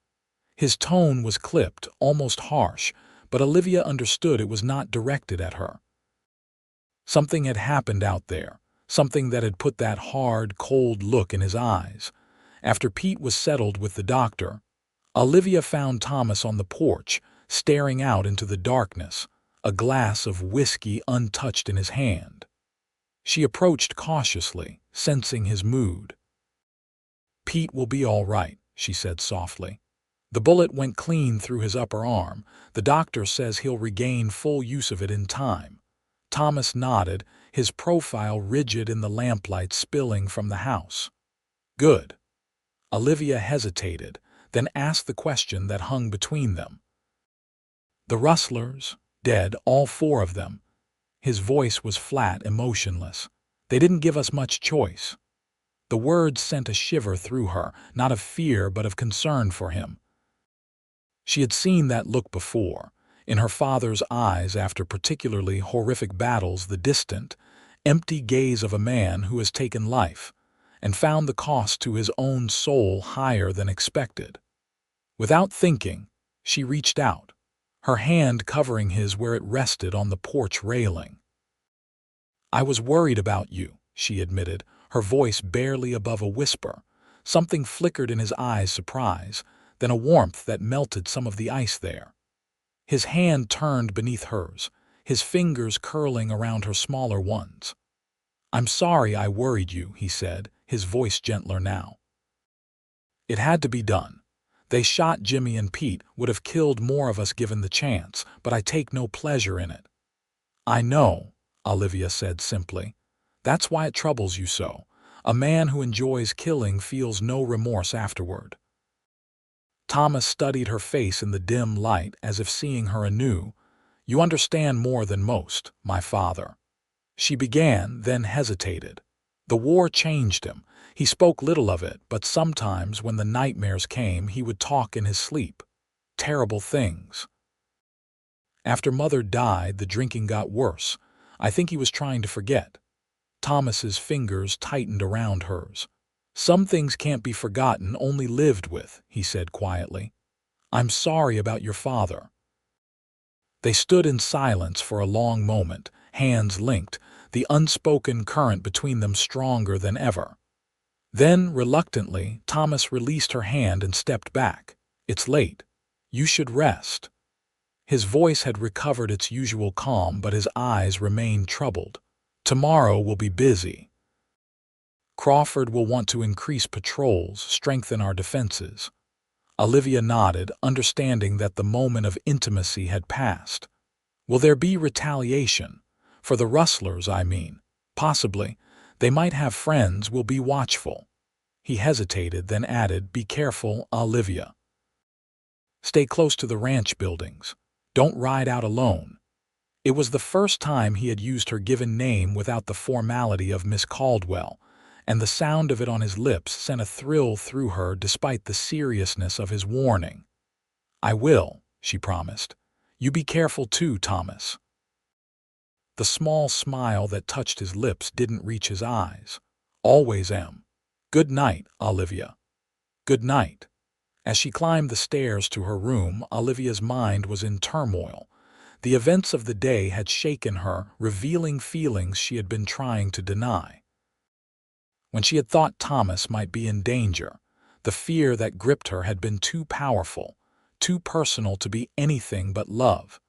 His tone was clipped, almost harsh, but Olivia understood it was not directed at her. Something had happened out there, something that had put that hard, cold look in his eyes. After Pete was settled with the doctor, Olivia found Thomas on the porch, staring out into the darkness, a glass of whiskey untouched in his hand. She approached cautiously, sensing his mood. "Pete will be all right," she said softly. "The bullet went clean through his upper arm. The doctor says he'll regain full use of it in time." Thomas nodded, his profile rigid in the lamplight spilling from the house. "Good." Olivia hesitated, then asked the question that hung between them. "The rustlers, dead, all four of them." His voice was flat, emotionless. "They didn't give us much choice." The words sent a shiver through her, not of fear but of concern for him. She had seen that look before, in her father's eyes after particularly horrific battles, the distant, empty gaze of a man who has taken life, and found the cost to his own soul higher than expected. Without thinking, she reached out, her hand covering his where it rested on the porch railing. "I was worried about you," she admitted, her voice barely above a whisper. Something flickered in his eyes, surprise, then a warmth that melted some of the ice there. His hand turned beneath hers, his fingers curling around her smaller ones. "I'm sorry I worried you," he said, his voice gentler now. "It had to be done. They shot Jimmy and Pete, would have killed more of us given the chance, but I take no pleasure in it." "I know," Olivia said simply. "That's why it troubles you so. A man who enjoys killing feels no remorse afterward." Thomas studied her face in the dim light as if seeing her anew. "You understand more than most, my father." She began, then hesitated. The war changed him. He spoke little of it, but sometimes when the nightmares came, he would talk in his sleep. Terrible things. "After Mother died, the drinking got worse. I think he was trying to forget." Thomas's fingers tightened around hers. "Some things can't be forgotten, only lived with," he said quietly. "I'm sorry about your father." They stood in silence for a long moment, hands linked, the unspoken current between them stronger than ever. Then, reluctantly, Thomas released her hand and stepped back. "It's late. You should rest." His voice had recovered its usual calm, but his eyes remained troubled. "Tomorrow will be busy. Crawford will want to increase patrols, strengthen our defenses." Olivia nodded, understanding that the moment of intimacy had passed. "Will there be retaliation? For the rustlers, I mean." "Possibly. They might have friends. We'll be watchful." He hesitated, then added, "Be careful, Olivia. Stay close to the ranch buildings. Don't ride out alone." It was the first time he had used her given name without the formality of Miss Caldwell, and the sound of it on his lips sent a thrill through her despite the seriousness of his warning. "I will," she promised. "You be careful too, Thomas." The small smile that touched his lips didn't reach his eyes. "Always am. Good night, Olivia." "Good night." As she climbed the stairs to her room, Olivia's mind was in turmoil. The events of the day had shaken her, revealing feelings she had been trying to deny. When she had thought Thomas might be in danger, the fear that gripped her had been too powerful, too personal to be anything but love.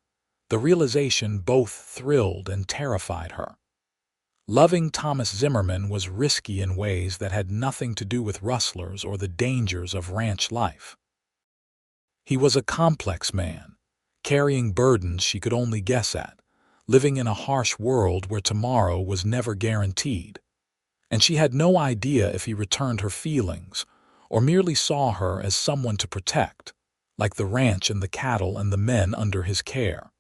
The realization both thrilled and terrified her. Loving Thomas Zimmerman was risky in ways that had nothing to do with rustlers or the dangers of ranch life. He was a complex man, carrying burdens she could only guess at, living in a harsh world where tomorrow was never guaranteed. And she had no idea if he returned her feelings, or merely saw her as someone to protect, like the ranch and the cattle and the men under his care.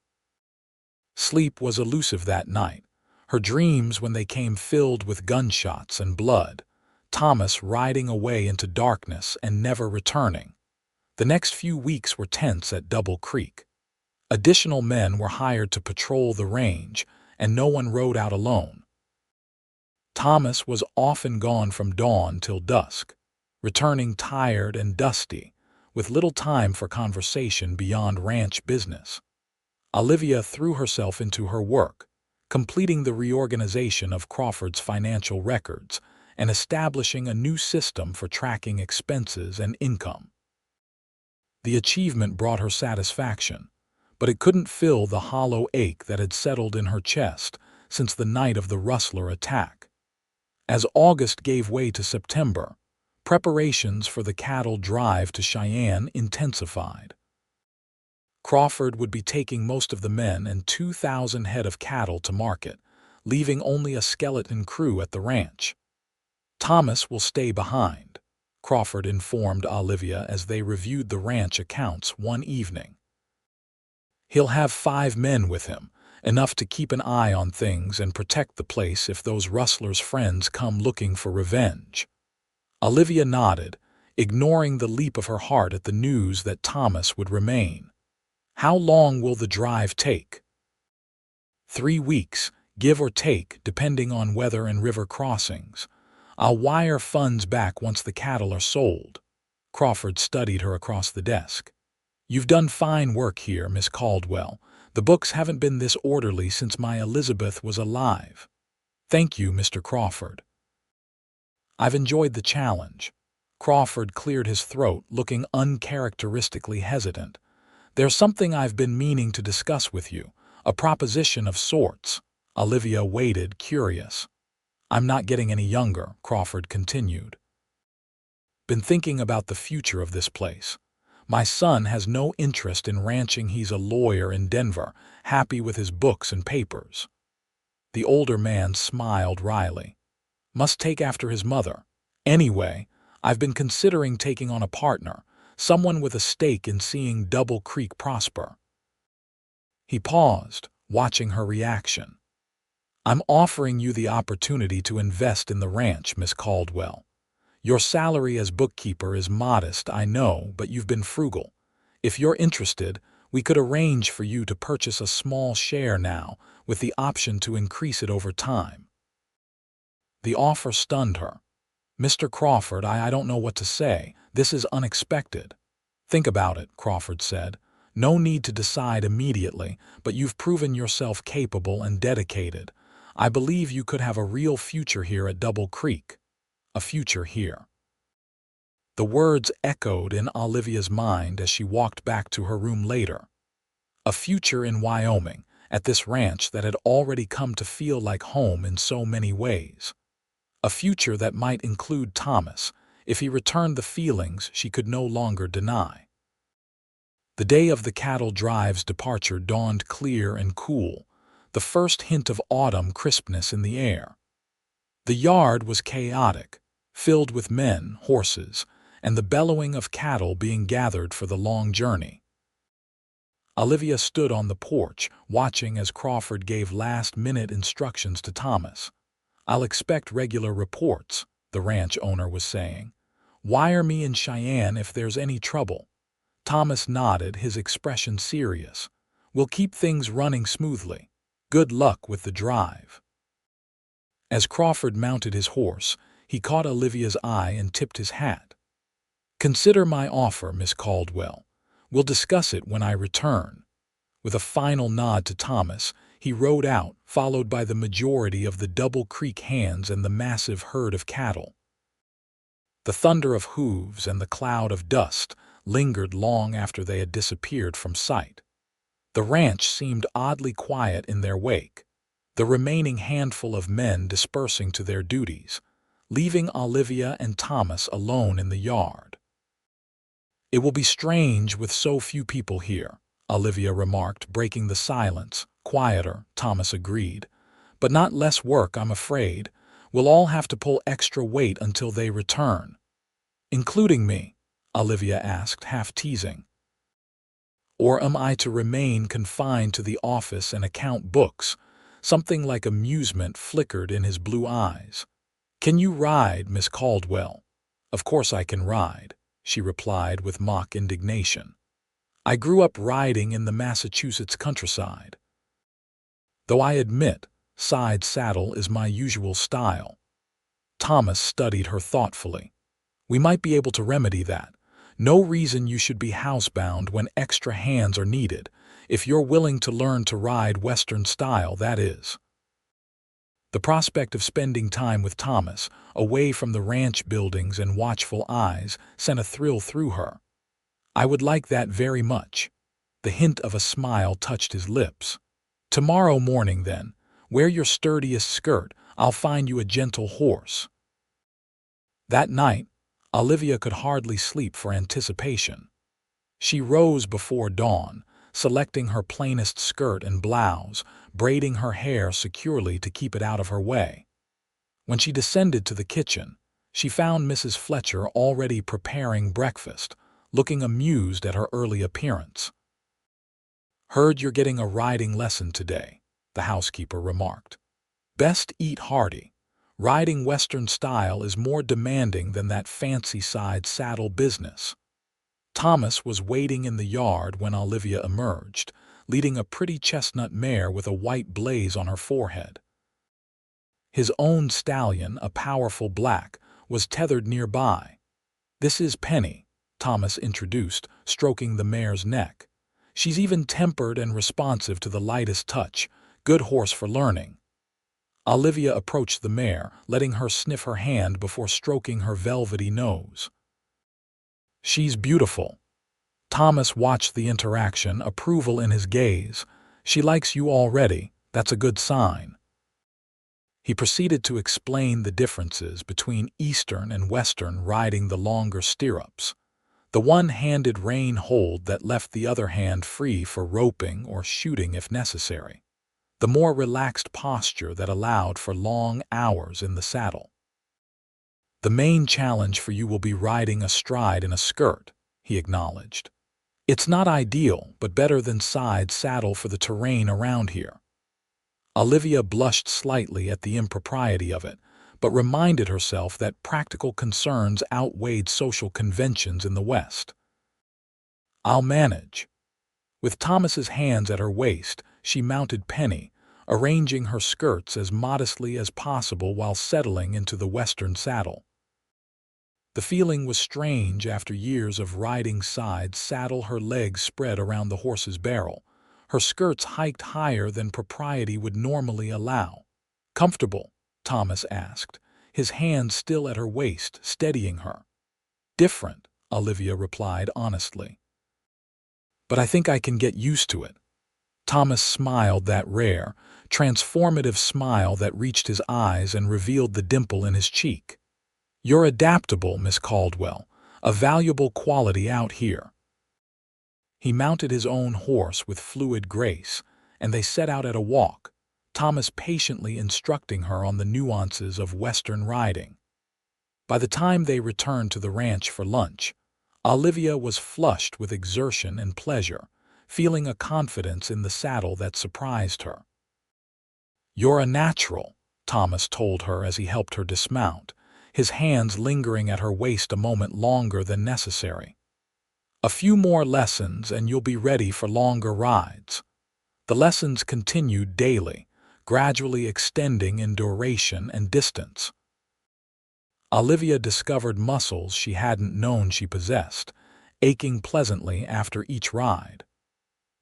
Sleep was elusive that night, her dreams when they came filled with gunshots and blood, Thomas riding away into darkness and never returning. The next few weeks were tense at Double Creek. Additional men were hired to patrol the range, and no one rode out alone. Thomas was often gone from dawn till dusk, returning tired and dusty, with little time for conversation beyond ranch business. Olivia threw herself into her work, completing the reorganization of Crawford's financial records and establishing a new system for tracking expenses and income. The achievement brought her satisfaction, but it couldn't fill the hollow ache that had settled in her chest since the night of the rustler attack. As August gave way to September, preparations for the cattle drive to Cheyenne intensified. Crawford would be taking most of the men and 2,000 head of cattle to market, leaving only a skeleton crew at the ranch. Thomas will stay behind, Crawford informed Olivia as they reviewed the ranch accounts one evening. He'll have 5 men with him, enough to keep an eye on things and protect the place if those rustlers' friends come looking for revenge. Olivia nodded, ignoring the leap of her heart at the news that Thomas would remain. How long will the drive take? 3 weeks, give or take, depending on weather and river crossings. I'll wire funds back once the cattle are sold. Crawford studied her across the desk. You've done fine work here, Miss Caldwell. The books haven't been this orderly since my Elizabeth was alive. Thank you, Mr. Crawford. I've enjoyed the challenge. Crawford cleared his throat, looking uncharacteristically hesitant. There's something I've been meaning to discuss with you, a proposition of sorts. Olivia waited, curious. I'm not getting any younger, Crawford continued. Been thinking about the future of this place. My son has no interest in ranching. He's a lawyer in Denver, happy with his books and papers. The older man smiled wryly. Must take after his mother. Anyway, I've been considering taking on a partner, someone with a stake in seeing Double Creek prosper. He paused, watching her reaction. I'm offering you the opportunity to invest in the ranch, Miss Caldwell. Your salary as bookkeeper is modest, I know, but you've been frugal. If you're interested, we could arrange for you to purchase a small share now, with the option to increase it over time. The offer stunned her. Mr. Crawford, I don't know what to say. This is unexpected. Think about it, Crawford said. No need to decide immediately, but you've proven yourself capable and dedicated. I believe you could have a real future here at Double Creek. A future here. The words echoed in Olivia's mind as she walked back to her room later. A future in Wyoming, at this ranch that had already come to feel like home in so many ways. A future that might include Thomas, if he returned the feelings she could no longer deny. The day of the cattle drive's departure dawned clear and cool, the first hint of autumn crispness in the air. The yard was chaotic, filled with men, horses, and the bellowing of cattle being gathered for the long journey. Olivia stood on the porch, watching as Crawford gave last-minute instructions to Thomas. I'll expect regular reports, the ranch owner was saying. Wire me in Cheyenne if there's any trouble. Thomas nodded, his expression serious. We'll keep things running smoothly. Good luck with the drive. As Crawford mounted his horse, he caught Olivia's eye and tipped his hat. Consider my offer, Miss Caldwell. We'll discuss it when I return. With a final nod to Thomas, he rode out, followed by the majority of the Double Creek hands and the massive herd of cattle. The thunder of hooves and the cloud of dust lingered long after they had disappeared from sight. The ranch seemed oddly quiet in their wake, the remaining handful of men dispersing to their duties, leaving Olivia and Thomas alone in the yard. It will be strange with so few people here, Olivia remarked, breaking the silence. Quieter, Thomas agreed. But not less work, I'm afraid. We'll all have to pull extra weight until they return. Including me? Olivia asked, half teasing. Or am I to remain confined to the office and account books? Something like amusement flickered in his blue eyes. Can you ride, Miss Caldwell? Of course I can ride, she replied with mock indignation. I grew up riding in the Massachusetts countryside. Though I admit, side saddle is my usual style. Thomas studied her thoughtfully. We might be able to remedy that. No reason you should be housebound when extra hands are needed, if you're willing to learn to ride Western style, that is. The prospect of spending time with Thomas, away from the ranch buildings and watchful eyes, sent a thrill through her. I would like that very much. The hint of a smile touched his lips. Tomorrow morning, then, wear your sturdiest skirt. I'll find you a gentle horse. That night, Olivia could hardly sleep for anticipation. She rose before dawn, selecting her plainest skirt and blouse, braiding her hair securely to keep it out of her way. When she descended to the kitchen, she found Mrs. Fletcher already preparing breakfast, looking amused at her early appearance. "Heard you're getting a riding lesson today," the housekeeper remarked. "Best eat hearty. Riding Western style is more demanding than that fancy-side saddle business." Thomas was waiting in the yard when Olivia emerged, leading a pretty chestnut mare with a white blaze on her forehead. His own stallion, a powerful black, was tethered nearby. "This is Penny," Thomas introduced, stroking the mare's neck. "She's even-tempered and responsive to the lightest touch. Good horse for learning." Olivia approached the mare, letting her sniff her hand before stroking her velvety nose. "She's beautiful." Thomas watched the interaction, approval in his gaze. "She likes you already. That's a good sign." He proceeded to explain the differences between Eastern and Western riding: the longer stirrups, the one-handed rein hold that left the other hand free for roping or shooting if necessary, the more relaxed posture that allowed for long hours in the saddle. "The main challenge for you will be riding astride in a skirt," he acknowledged. "It's not ideal, but better than side saddle for the terrain around here." Olivia blushed slightly at the impropriety of it, but reminded herself that practical concerns outweighed social conventions in the West. "I'll manage." With Thomas's hands at her waist, she mounted Penny, arranging her skirts as modestly as possible while settling into the Western saddle. The feeling was strange after years of riding side saddle, her legs spread around the horse's barrel, her skirts hiked higher than propriety would normally allow. "Comfortable?" Thomas asked, his hand still at her waist, steadying her. "Different," Olivia replied honestly. "But I think I can get used to it." Thomas smiled, that rare, transformative smile that reached his eyes and revealed the dimple in his cheek. "You're adaptable, Miss Caldwell, a valuable quality out here." He mounted his own horse with fluid grace, and they set out at a walk, Thomas patiently instructing her on the nuances of Western riding. By the time they returned to the ranch for lunch, Olivia was flushed with exertion and pleasure, feeling a confidence in the saddle that surprised her. "You're a natural," Thomas told her as he helped her dismount, his hands lingering at her waist a moment longer than necessary. "A few more lessons and you'll be ready for longer rides." The lessons continued daily, gradually extending in duration and distance. Olivia discovered muscles she hadn't known she possessed, aching pleasantly after each ride.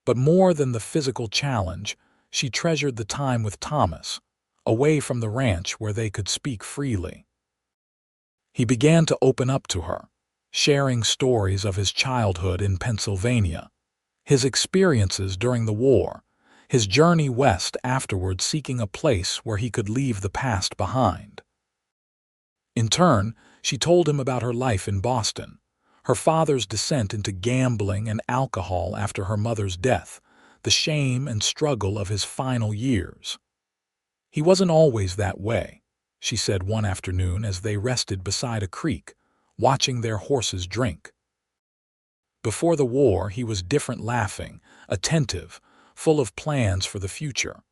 But more than the physical challenge, she treasured the time with Thomas, away from the ranch where they could speak freely. He began to open up to her, sharing stories of his childhood in Pennsylvania, his experiences during the war, his journey west afterward, seeking a place where he could leave the past behind. In turn, she told him about her life in Boston, her father's descent into gambling and alcohol after her mother's death, the shame and struggle of his final years. "He wasn't always that way," she said one afternoon as they rested beside a creek, watching their horses drink. "Before the war, he was different, laughing, attentive, full of plans for the future.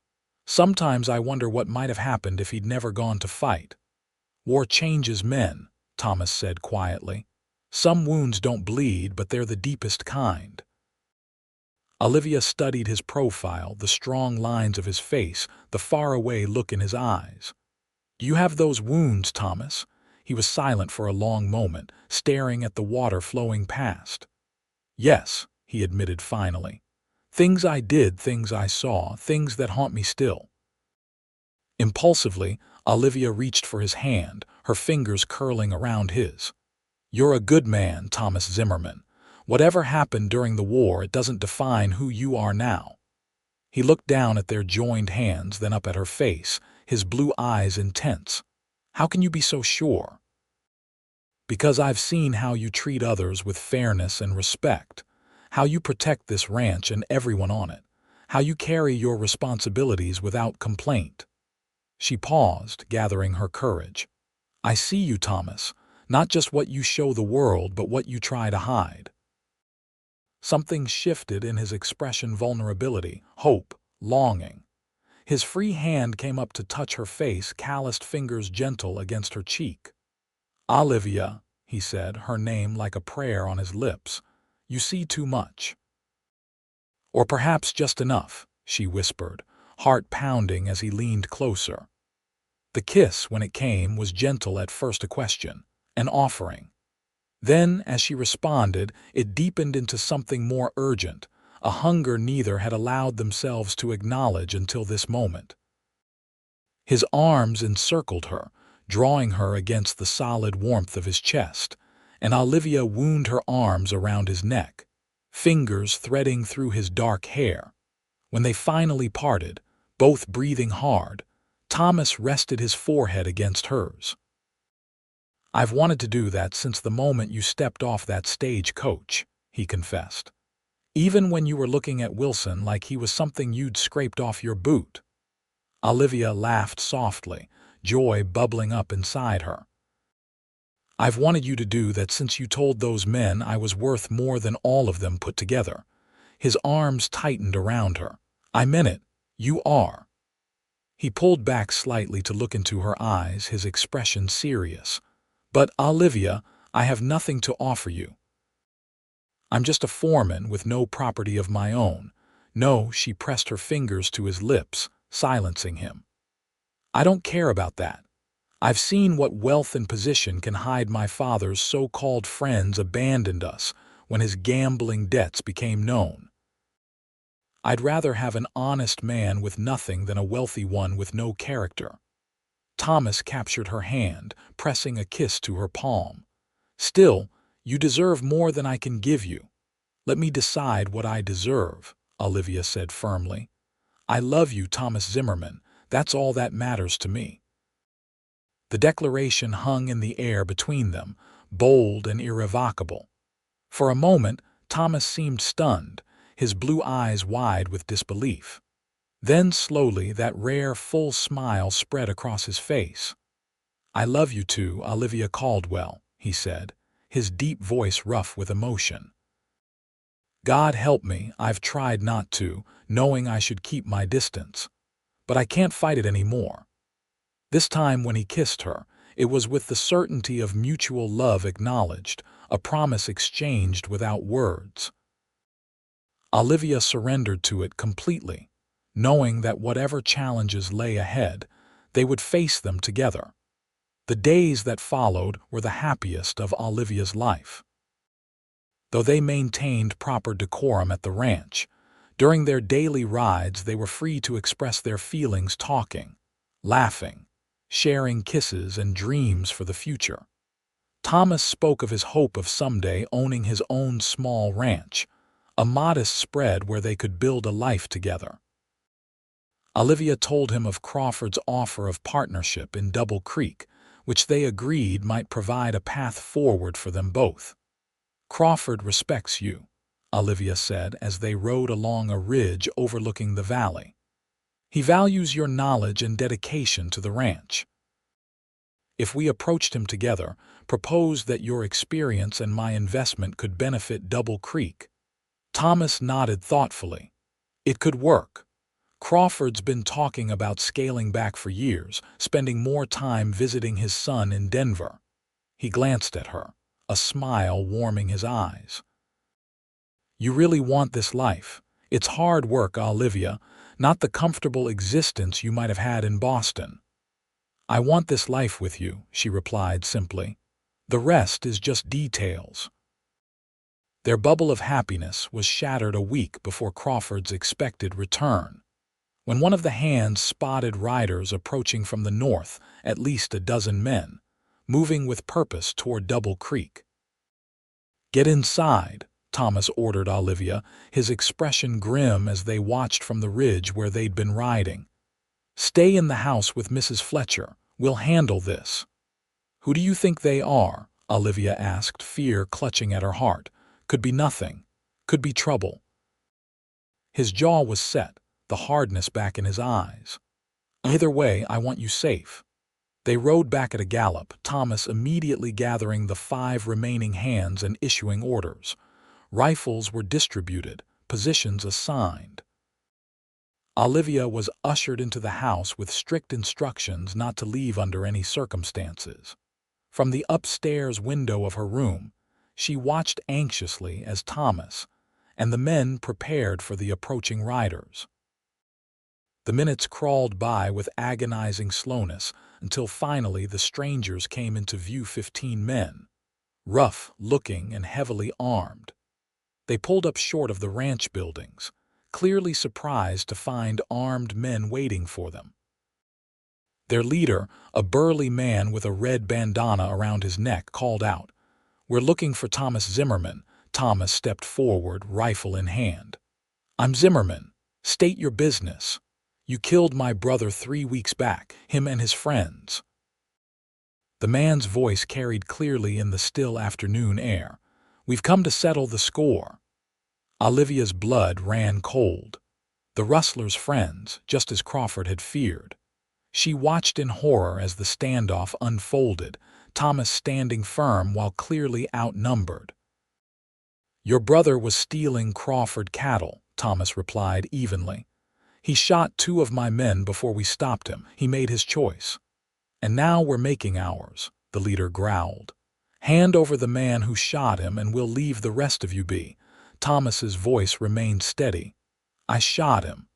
Sometimes I wonder what might have happened if he'd never gone to fight." "War changes men," Thomas said quietly. "Some wounds don't bleed, but they're the deepest kind." Olivia studied his profile, the strong lines of his face, the faraway look in his eyes. "Do you have those wounds, Thomas?" He was silent for a long moment, staring at the water flowing past. "Yes," he admitted finally. "Things I did, things I saw, things that haunt me still." Impulsively, Olivia reached for his hand, her fingers curling around his. "You're a good man, Thomas Zimmerman, Whatever happened during the war, it doesn't define who you are now." He looked down at their joined hands, then up at her face, his blue eyes intense. "How can you be so sure?" "Because I've seen how you treat others with fairness and respect, how you protect this ranch and everyone on it, how you carry your responsibilities without complaint." She paused, gathering her courage. "I see you, Thomas, not just what you show the world, but what you try to hide." Something shifted in his expression: vulnerability, hope, longing. His free hand came up to touch her face, calloused fingers gentle against her cheek. "Olivia," he said, her name like a prayer on his lips, "you see too much." "Or perhaps just enough," she whispered, heart pounding as he leaned closer. The kiss, when it came, was gentle at first, a question, an offering. Then, as she responded, it deepened into something more urgent, a hunger neither had allowed themselves to acknowledge until this moment. His arms encircled her, drawing her against the solid warmth of his chest, and Olivia wound her arms around his neck, fingers threading through his dark hair. When they finally parted, both breathing hard, Thomas rested his forehead against hers. "I've wanted to do that since the moment you stepped off that stagecoach," he confessed. "Even when you were looking at Wilson like he was something you'd scraped off your boot." Olivia laughed softly, joy bubbling up inside her. "I've wanted you to do that since you told those men I was worth more than all of them put together." His arms tightened around her. "I meant it. You are." He pulled back slightly to look into her eyes, his expression serious. "But, Olivia, I have nothing to offer you. I'm just a foreman with no property of my own." "No," she pressed her fingers to his lips, silencing him. "I don't care about that. I've seen what wealth and position can hide. My father's so-called friends abandoned us when his gambling debts became known. I'd rather have an honest man with nothing than a wealthy one with no character." Thomas captured her hand, pressing a kiss to her palm. "Still, you deserve more than I can give you." "Let me decide what I deserve," Olivia said firmly. "I love you, Thomas Zimmerman. That's all that matters to me." The declaration hung in the air between them, bold and irrevocable. For a moment, Thomas seemed stunned, his blue eyes wide with disbelief. Then slowly that rare, full smile spread across his face. "I love you too, Olivia Caldwell," he said, his deep voice rough with emotion. "God help me, I've tried not to, knowing I should keep my distance. But I can't fight it anymore." This time when he kissed her, it was with the certainty of mutual love acknowledged, a promise exchanged without words. Olivia surrendered to it completely, knowing that whatever challenges lay ahead, they would face them together. The days that followed were the happiest of Olivia's life. Though they maintained proper decorum at the ranch, during their daily rides they were free to express their feelings, talking, laughing, sharing kisses and dreams for the future. Thomas spoke of his hope of someday owning his own small ranch, a modest spread where they could build a life together. Olivia told him of Crawford's offer of partnership in Double Creek, which they agreed might provide a path forward for them both. "Crawford respects you," Olivia said as they rode along a ridge overlooking the valley. "He values your knowledge and dedication to the ranch. If we approached him together, proposed that your experience and my investment could benefit Double Creek." Thomas nodded thoughtfully. "It could work. Crawford's been talking about scaling back for years, spending more time visiting his son in Denver." He glanced at her, a smile warming his eyes. "You really want this life? It's hard work, Olivia, not the comfortable existence you might have had in Boston." "I want this life with you," she replied simply. "The rest is just details." Their bubble of happiness was shattered a week before Crawford's expected return, when one of the hands spotted riders approaching from the north, at least a dozen men, moving with purpose toward Double Creek. "Get inside," Thomas ordered Olivia, his expression grim as they watched from the ridge where they'd been riding. "Stay in the house with Mrs. Fletcher. We'll handle this." "Who do you think they are?" Olivia asked, fear clutching at her heart. Could be nothing. Could be trouble. His jaw was set, the hardness back in his eyes. "Either way, I want you safe." They rode back at a gallop, Thomas immediately gathering the 5 remaining hands and issuing orders. Rifles were distributed, positions assigned. Olivia was ushered into the house with strict instructions not to leave under any circumstances. From the upstairs window of her room, she watched anxiously as Thomas and the men prepared for the approaching riders. The minutes crawled by with agonizing slowness until finally the strangers came into view. 15 men, rough-looking and heavily armed. They pulled up short of the ranch buildings, clearly surprised to find armed men waiting for them. Their leader, a burly man with a red bandana around his neck, called out, "We're looking for Thomas Zimmerman." Thomas stepped forward, rifle in hand. "I'm Zimmerman. State your business. You killed my brother 3 weeks back, him and his friends." The man's voice carried clearly in the still afternoon air. "We've come to settle the score." Olivia's blood ran cold. The rustler's friends, just as Crawford had feared. She watched in horror as the standoff unfolded, Thomas standing firm while clearly outnumbered. "Your brother was stealing Crawford cattle," Thomas replied evenly. "He shot 2 of my men before we stopped him. He made his choice. And now we're making ours," the leader growled. "Hand over the man who shot him and we'll leave the rest of you be." Thomas's voice remained steady. "I shot him.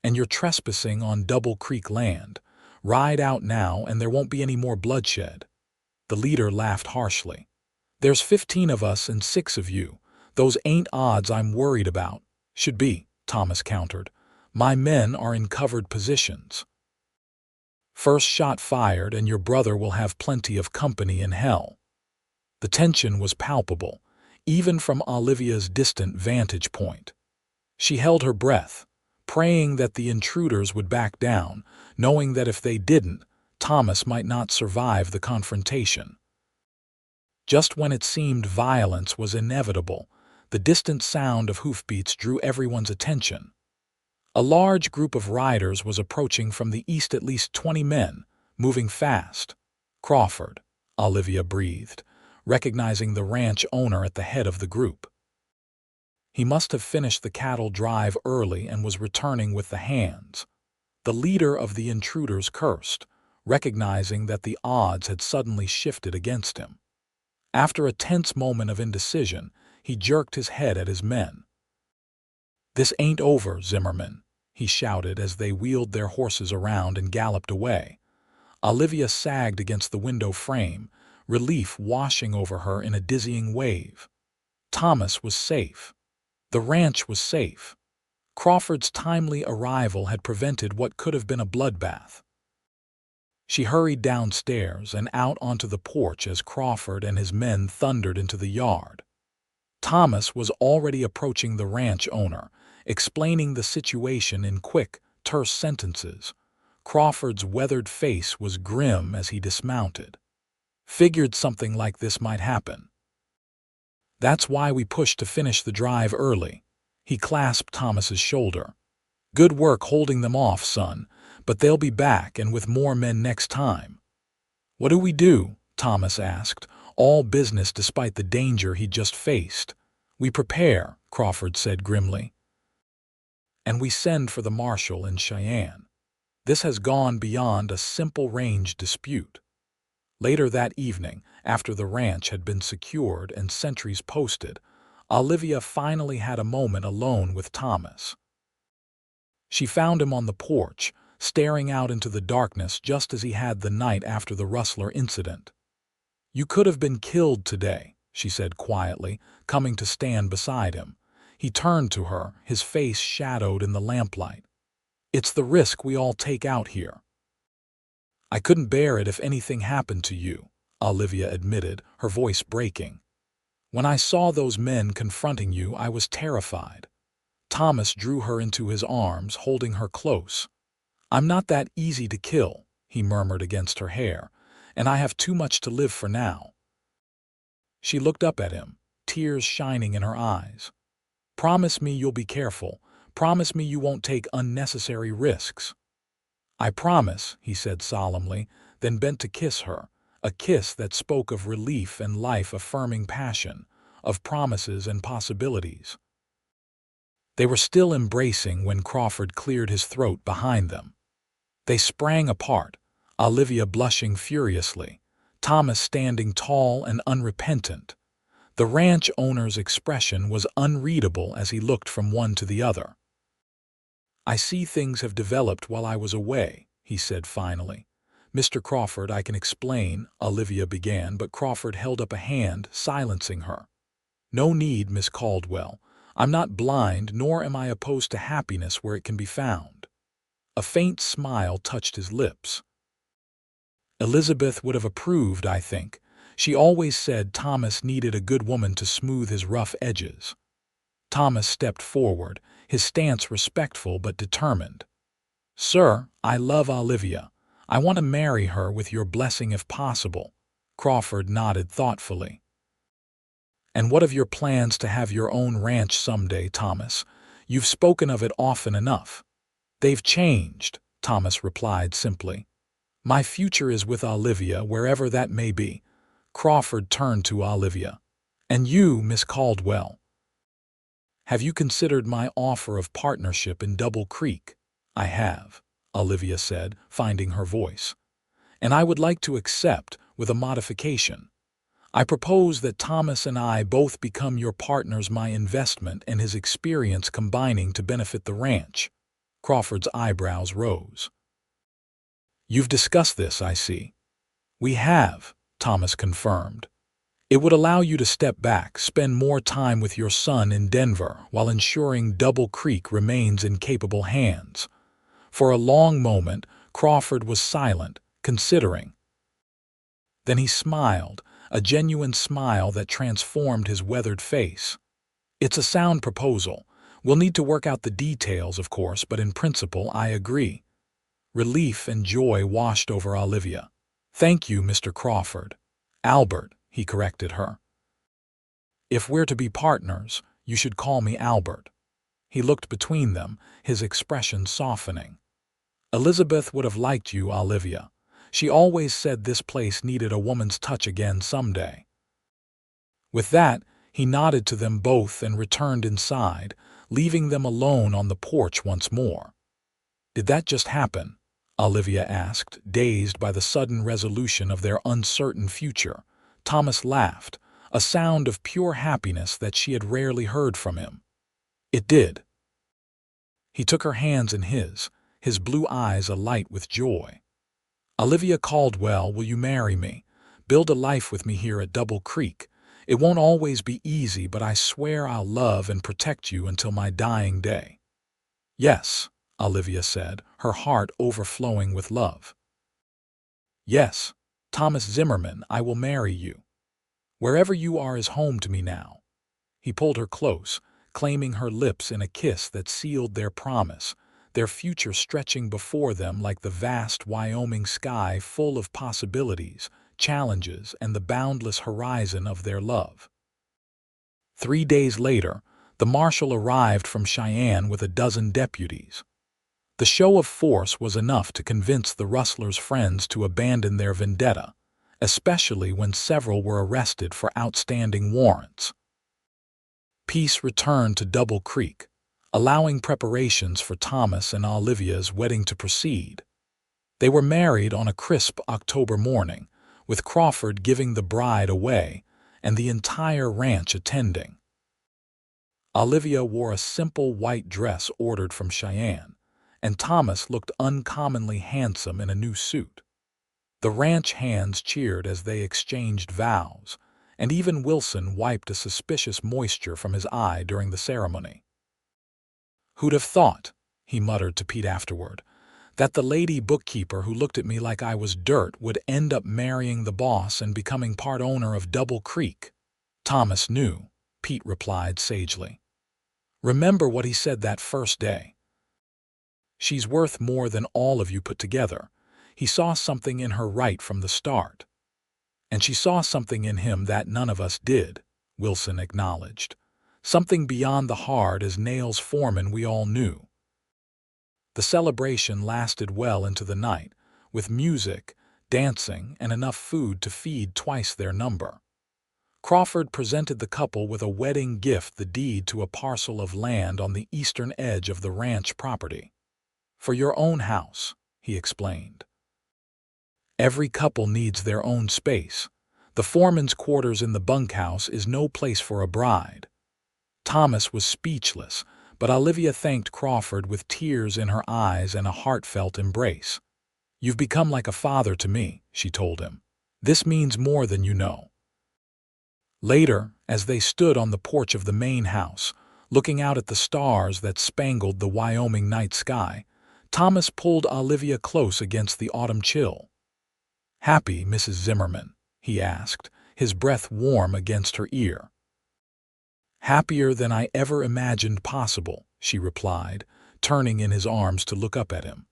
And you're trespassing on Double Creek land. Ride out now and there won't be any more bloodshed." The leader laughed harshly. "There's 15 of us and 6 of you. Those ain't odds I'm worried about." "Should be," Thomas countered. "My men are in covered positions. First shot fired and your brother will have plenty of company in hell." The tension was palpable, even from Olivia's distant vantage point. She held her breath, praying that the intruders would back down, knowing that if they didn't, Thomas might not survive the confrontation. Just when it seemed violence was inevitable, the distant sound of hoofbeats drew everyone's attention. A large group of riders was approaching from the east, at least 20 men, moving fast. "Crawford," Olivia breathed, recognizing the ranch owner at the head of the group. He must have finished the cattle drive early and was returning with the hands. The leader of the intruders cursed, recognizing that the odds had suddenly shifted against him. After a tense moment of indecision, he jerked his head at his men. "This ain't over, Zimmerman," he shouted as they wheeled their horses around and galloped away. Olivia sagged against the window frame, relief washing over her in a dizzying wave. Thomas was safe. The ranch was safe. Crawford's timely arrival had prevented what could have been a bloodbath. She hurried downstairs and out onto the porch as Crawford and his men thundered into the yard. Thomas was already approaching the ranch owner, explaining the situation in quick, terse sentences. Crawford's weathered face was grim as he dismounted. "Figured something like this might happen. That's why we pushed to finish the drive early." He clasped Thomas's shoulder. "Good work holding them off, son, but they'll be back and with more men next time." "What do we do?" Thomas asked, all business despite the danger he'd just faced. "We prepare," Crawford said grimly. "And we send for the marshal in Cheyenne. This has gone beyond a simple range dispute." Later that evening, after the ranch had been secured and sentries posted, Olivia finally had a moment alone with Thomas. She found him on the porch, staring out into the darkness just as he had the night after the rustler incident. "You could have been killed today," she said quietly, coming to stand beside him. He turned to her, his face shadowed in the lamplight. "It's the risk we all take out here." "I couldn't bear it if anything happened to you," Olivia admitted, her voice breaking. When I saw those men confronting you, I was terrified. Thomas drew her into his arms, holding her close. I'm not that easy to kill, he murmured against her hair, and I have too much to live for now. She looked up at him, tears shining in her eyes. Promise me you'll be careful. Promise me you won't take unnecessary risks. I promise, he said solemnly, then bent to kiss her, a kiss that spoke of relief and life-affirming passion, of promises and possibilities. They were still embracing when Crawford cleared his throat behind them. They sprang apart, Olivia blushing furiously, Thomas standing tall and unrepentant. The ranch owner's expression was unreadable as he looked from one to the other. I see things have developed while I was away, he said finally. Mr. Crawford, I can explain, Olivia began, but Crawford held up a hand, silencing her. No need, Miss Caldwell. I'm not blind, nor am I opposed to happiness where it can be found. A faint smile touched his lips. Elizabeth would have approved, I think. She always said Thomas needed a good woman to smooth his rough edges. Thomas stepped forward, his stance respectful but determined. Sir, I love Olivia. I want to marry her with your blessing if possible. Crawford nodded thoughtfully. And what of your plans to have your own ranch someday, Thomas? You've spoken of it often enough. They've changed, Thomas replied simply. My future is with Olivia, wherever that may be. Crawford turned to Olivia. And you, Miss Caldwell? Have you considered my offer of partnership in Double Creek? I have, Olivia said, finding her voice. And I would like to accept, with a modification. I propose that Thomas and I both become your partners, my investment and his experience combining to benefit the ranch. Crawford's eyebrows rose. You've discussed this, I see. We have, Thomas confirmed. It would allow you to step back, spend more time with your son in Denver, while ensuring Double Creek remains in capable hands. For a long moment, Crawford was silent, considering. Then he smiled, a genuine smile that transformed his weathered face. It's a sound proposal. We'll need to work out the details, of course, but in principle, I agree. Relief and joy washed over Olivia. Thank you, Mr. Crawford. Albert, he corrected her. If we're to be partners, you should call me Albert. He looked between them, his expression softening. Elizabeth would have liked you, Olivia. She always said this place needed a woman's touch again someday. With that, he nodded to them both and returned inside, leaving them alone on the porch once more. Did that just happen? Olivia asked, dazed by the sudden resolution of their uncertain future. Thomas laughed, a sound of pure happiness that she had rarely heard from him. It did. He took her hands in his blue eyes alight with joy. Olivia Caldwell, will you marry me? Build a life with me here at Double Creek. It won't always be easy, but I swear I'll love and protect you until my dying day. Yes, Olivia said, her heart overflowing with love. Yes, Thomas Zimmerman, I will marry you. Wherever you are is home to me now. He pulled her close, claiming her lips in a kiss that sealed their promise, their future stretching before them like the vast Wyoming sky full of possibilities, challenges, and the boundless horizon of their love. 3 days later, the marshal arrived from Cheyenne with a dozen deputies. The show of force was enough to convince the rustlers' friends to abandon their vendetta, especially when several were arrested for outstanding warrants. Peace returned to Double Creek, allowing preparations for Thomas and Olivia's wedding to proceed. They were married on a crisp October morning, with Crawford giving the bride away and the entire ranch attending. Olivia wore a simple white dress ordered from Cheyenne, and Thomas looked uncommonly handsome in a new suit. The ranch hands cheered as they exchanged vows, and even Wilson wiped a suspicious moisture from his eye during the ceremony. Who'd have thought, he muttered to Pete afterward, that the lady bookkeeper who looked at me like I was dirt would end up marrying the boss and becoming part owner of Double Creek. Thomas knew, Pete replied sagely. Remember what he said that first day. She's worth more than all of you put together. He saw something in her right from the start. And she saw something in him that none of us did, Wilson acknowledged. Something beyond the hard-as-nails foreman we all knew. The celebration lasted well into the night, with music, dancing, and enough food to feed twice their number. Crawford presented the couple with a wedding gift, the deed to a parcel of land on the eastern edge of the ranch property. For your own house, he explained. Every couple needs their own space. The foreman's quarters in the bunkhouse is no place for a bride. Thomas was speechless, but Olivia thanked Crawford with tears in her eyes and a heartfelt embrace. You've become like a father to me, she told him. This means more than you know. Later, as they stood on the porch of the main house, looking out at the stars that spangled the Wyoming night sky, Thomas pulled Olivia close against the autumn chill. Happy, Mrs. Zimmerman? He asked, his breath warm against her ear. Happier than I ever imagined possible, she replied, turning in his arms to look up at him.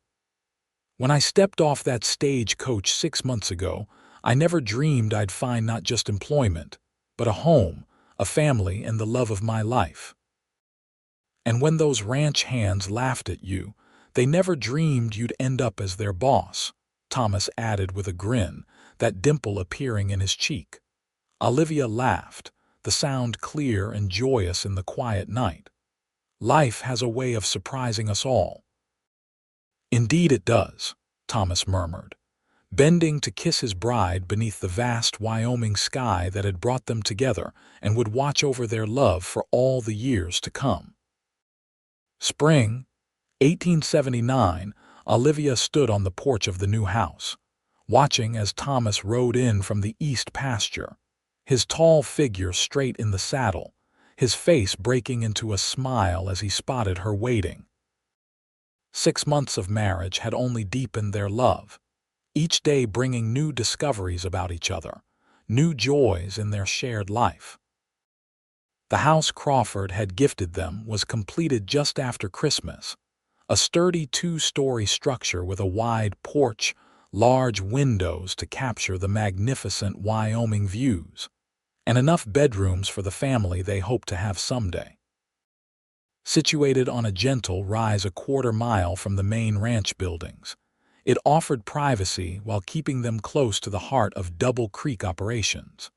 When I stepped off that stagecoach 6 months ago, I never dreamed I'd find not just employment, but a home, a family, and the love of my life. And when those ranch hands laughed at you, they never dreamed you'd end up as their boss, Thomas added with a grin, that dimple appearing in his cheek. Olivia laughed, the sound clear and joyous in the quiet night. Life has a way of surprising us all. Indeed it does, Thomas murmured, bending to kiss his bride beneath the vast Wyoming sky that had brought them together and would watch over their love for all the years to come. Spring, 1879, Olivia stood on the porch of the new house, watching as Thomas rode in from the east pasture, his tall figure straight in the saddle, his face breaking into a smile as he spotted her waiting. 6 months of marriage had only deepened their love, each day bringing new discoveries about each other, new joys in their shared life. The house Crawford had gifted them was completed just after Christmas, a sturdy 2-story structure with a wide porch, large windows to capture the magnificent Wyoming views, and enough bedrooms for the family they hoped to have someday. Situated on a gentle rise a quarter-mile from the main ranch buildings, it offered privacy while keeping them close to the heart of Double Creek operations.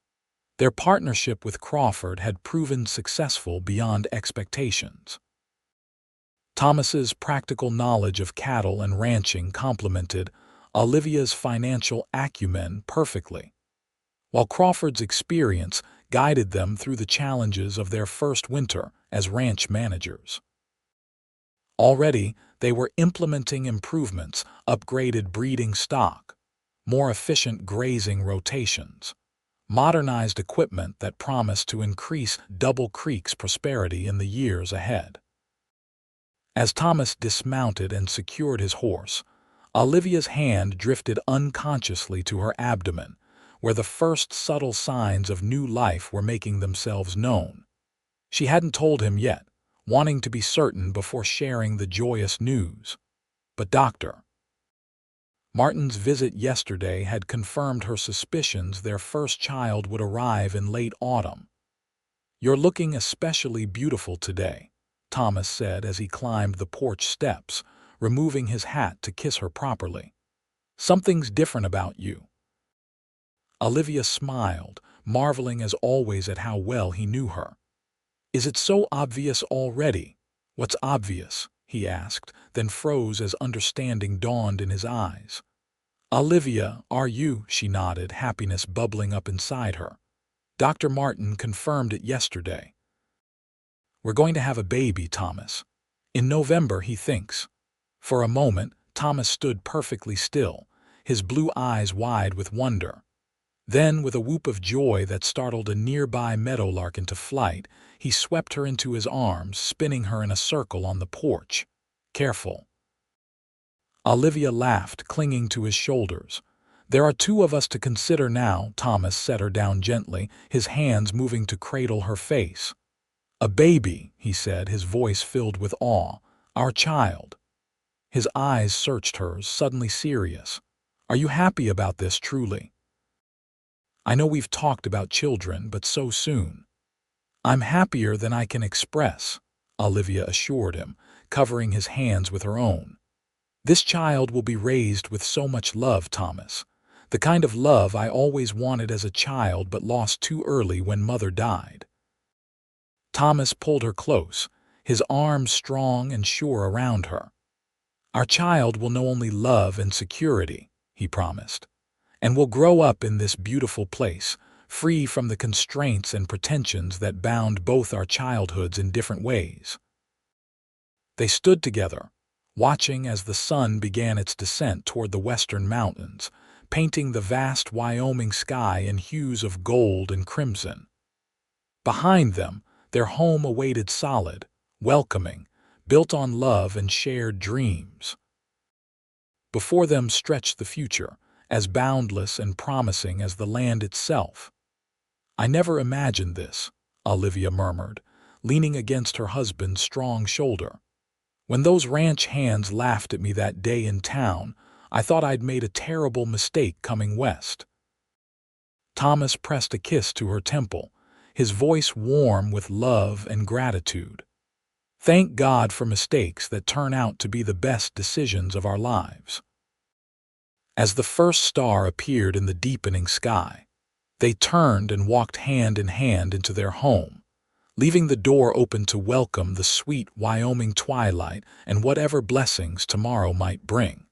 Their partnership with Crawford had proven successful beyond expectations. Thomas's practical knowledge of cattle and ranching complemented Olivia's financial acumen perfectly, while Crawford's experience guided them through the challenges of their first winter as ranch managers. Already, they were implementing improvements, upgraded breeding stock, more efficient grazing rotations, modernized equipment that promised to increase Double Creek's prosperity in the years ahead. As Thomas dismounted and secured his horse, Olivia's hand drifted unconsciously to her abdomen, where the first subtle signs of new life were making themselves known. She hadn't told him yet, wanting to be certain before sharing the joyous news. But Dr. Martin's visit yesterday had confirmed her suspicions their first child would arrive in late autumn. "You're looking especially beautiful today," Thomas said as he climbed the porch steps, removing his hat to kiss her properly. "Something's different about you." Olivia smiled, marveling as always at how well he knew her. "Is it so obvious already?" "What's obvious?" he asked, then froze as understanding dawned in his eyes. "Olivia, are you?" She nodded, happiness bubbling up inside her. "Dr. Martin confirmed it yesterday. We're going to have a baby, Thomas. In November, he thinks." For a moment, Thomas stood perfectly still, his blue eyes wide with wonder. Then, with a whoop of joy that startled a nearby meadowlark into flight, he swept her into his arms, spinning her in a circle on the porch. "Careful." Olivia laughed, clinging to his shoulders. "There are two of us to consider now," Thomas set her down gently, his hands moving to cradle her face. "A baby," he said, his voice filled with awe. "Our child." His eyes searched hers, suddenly serious. "Are you happy about this, truly? I know we've talked about children, but so soon." "I'm happier than I can express," Olivia assured him, covering his hands with her own. "This child will be raised with so much love, Thomas. The kind of love I always wanted as a child but lost too early when Mother died." Thomas pulled her close, his arms strong and sure around her. "Our child will know only love and security," he promised, "and will grow up in this beautiful place, free from the constraints and pretensions that bound both our childhoods in different ways." They stood together, watching as the sun began its descent toward the western mountains, painting the vast Wyoming sky in hues of gold and crimson. Behind them, their home awaited solid, welcoming, built on love and shared dreams. Before them stretched the future, as boundless and promising as the land itself. "I never imagined this," Olivia murmured, leaning against her husband's strong shoulder. "When those ranch hands laughed at me that day in town, I thought I'd made a terrible mistake coming west." Thomas pressed a kiss to her temple, his voice warm with love and gratitude. "Thank God for mistakes that turn out to be the best decisions of our lives." As the first star appeared in the deepening sky, they turned and walked hand in hand into their home, leaving the door open to welcome the sweet Wyoming twilight and whatever blessings tomorrow might bring.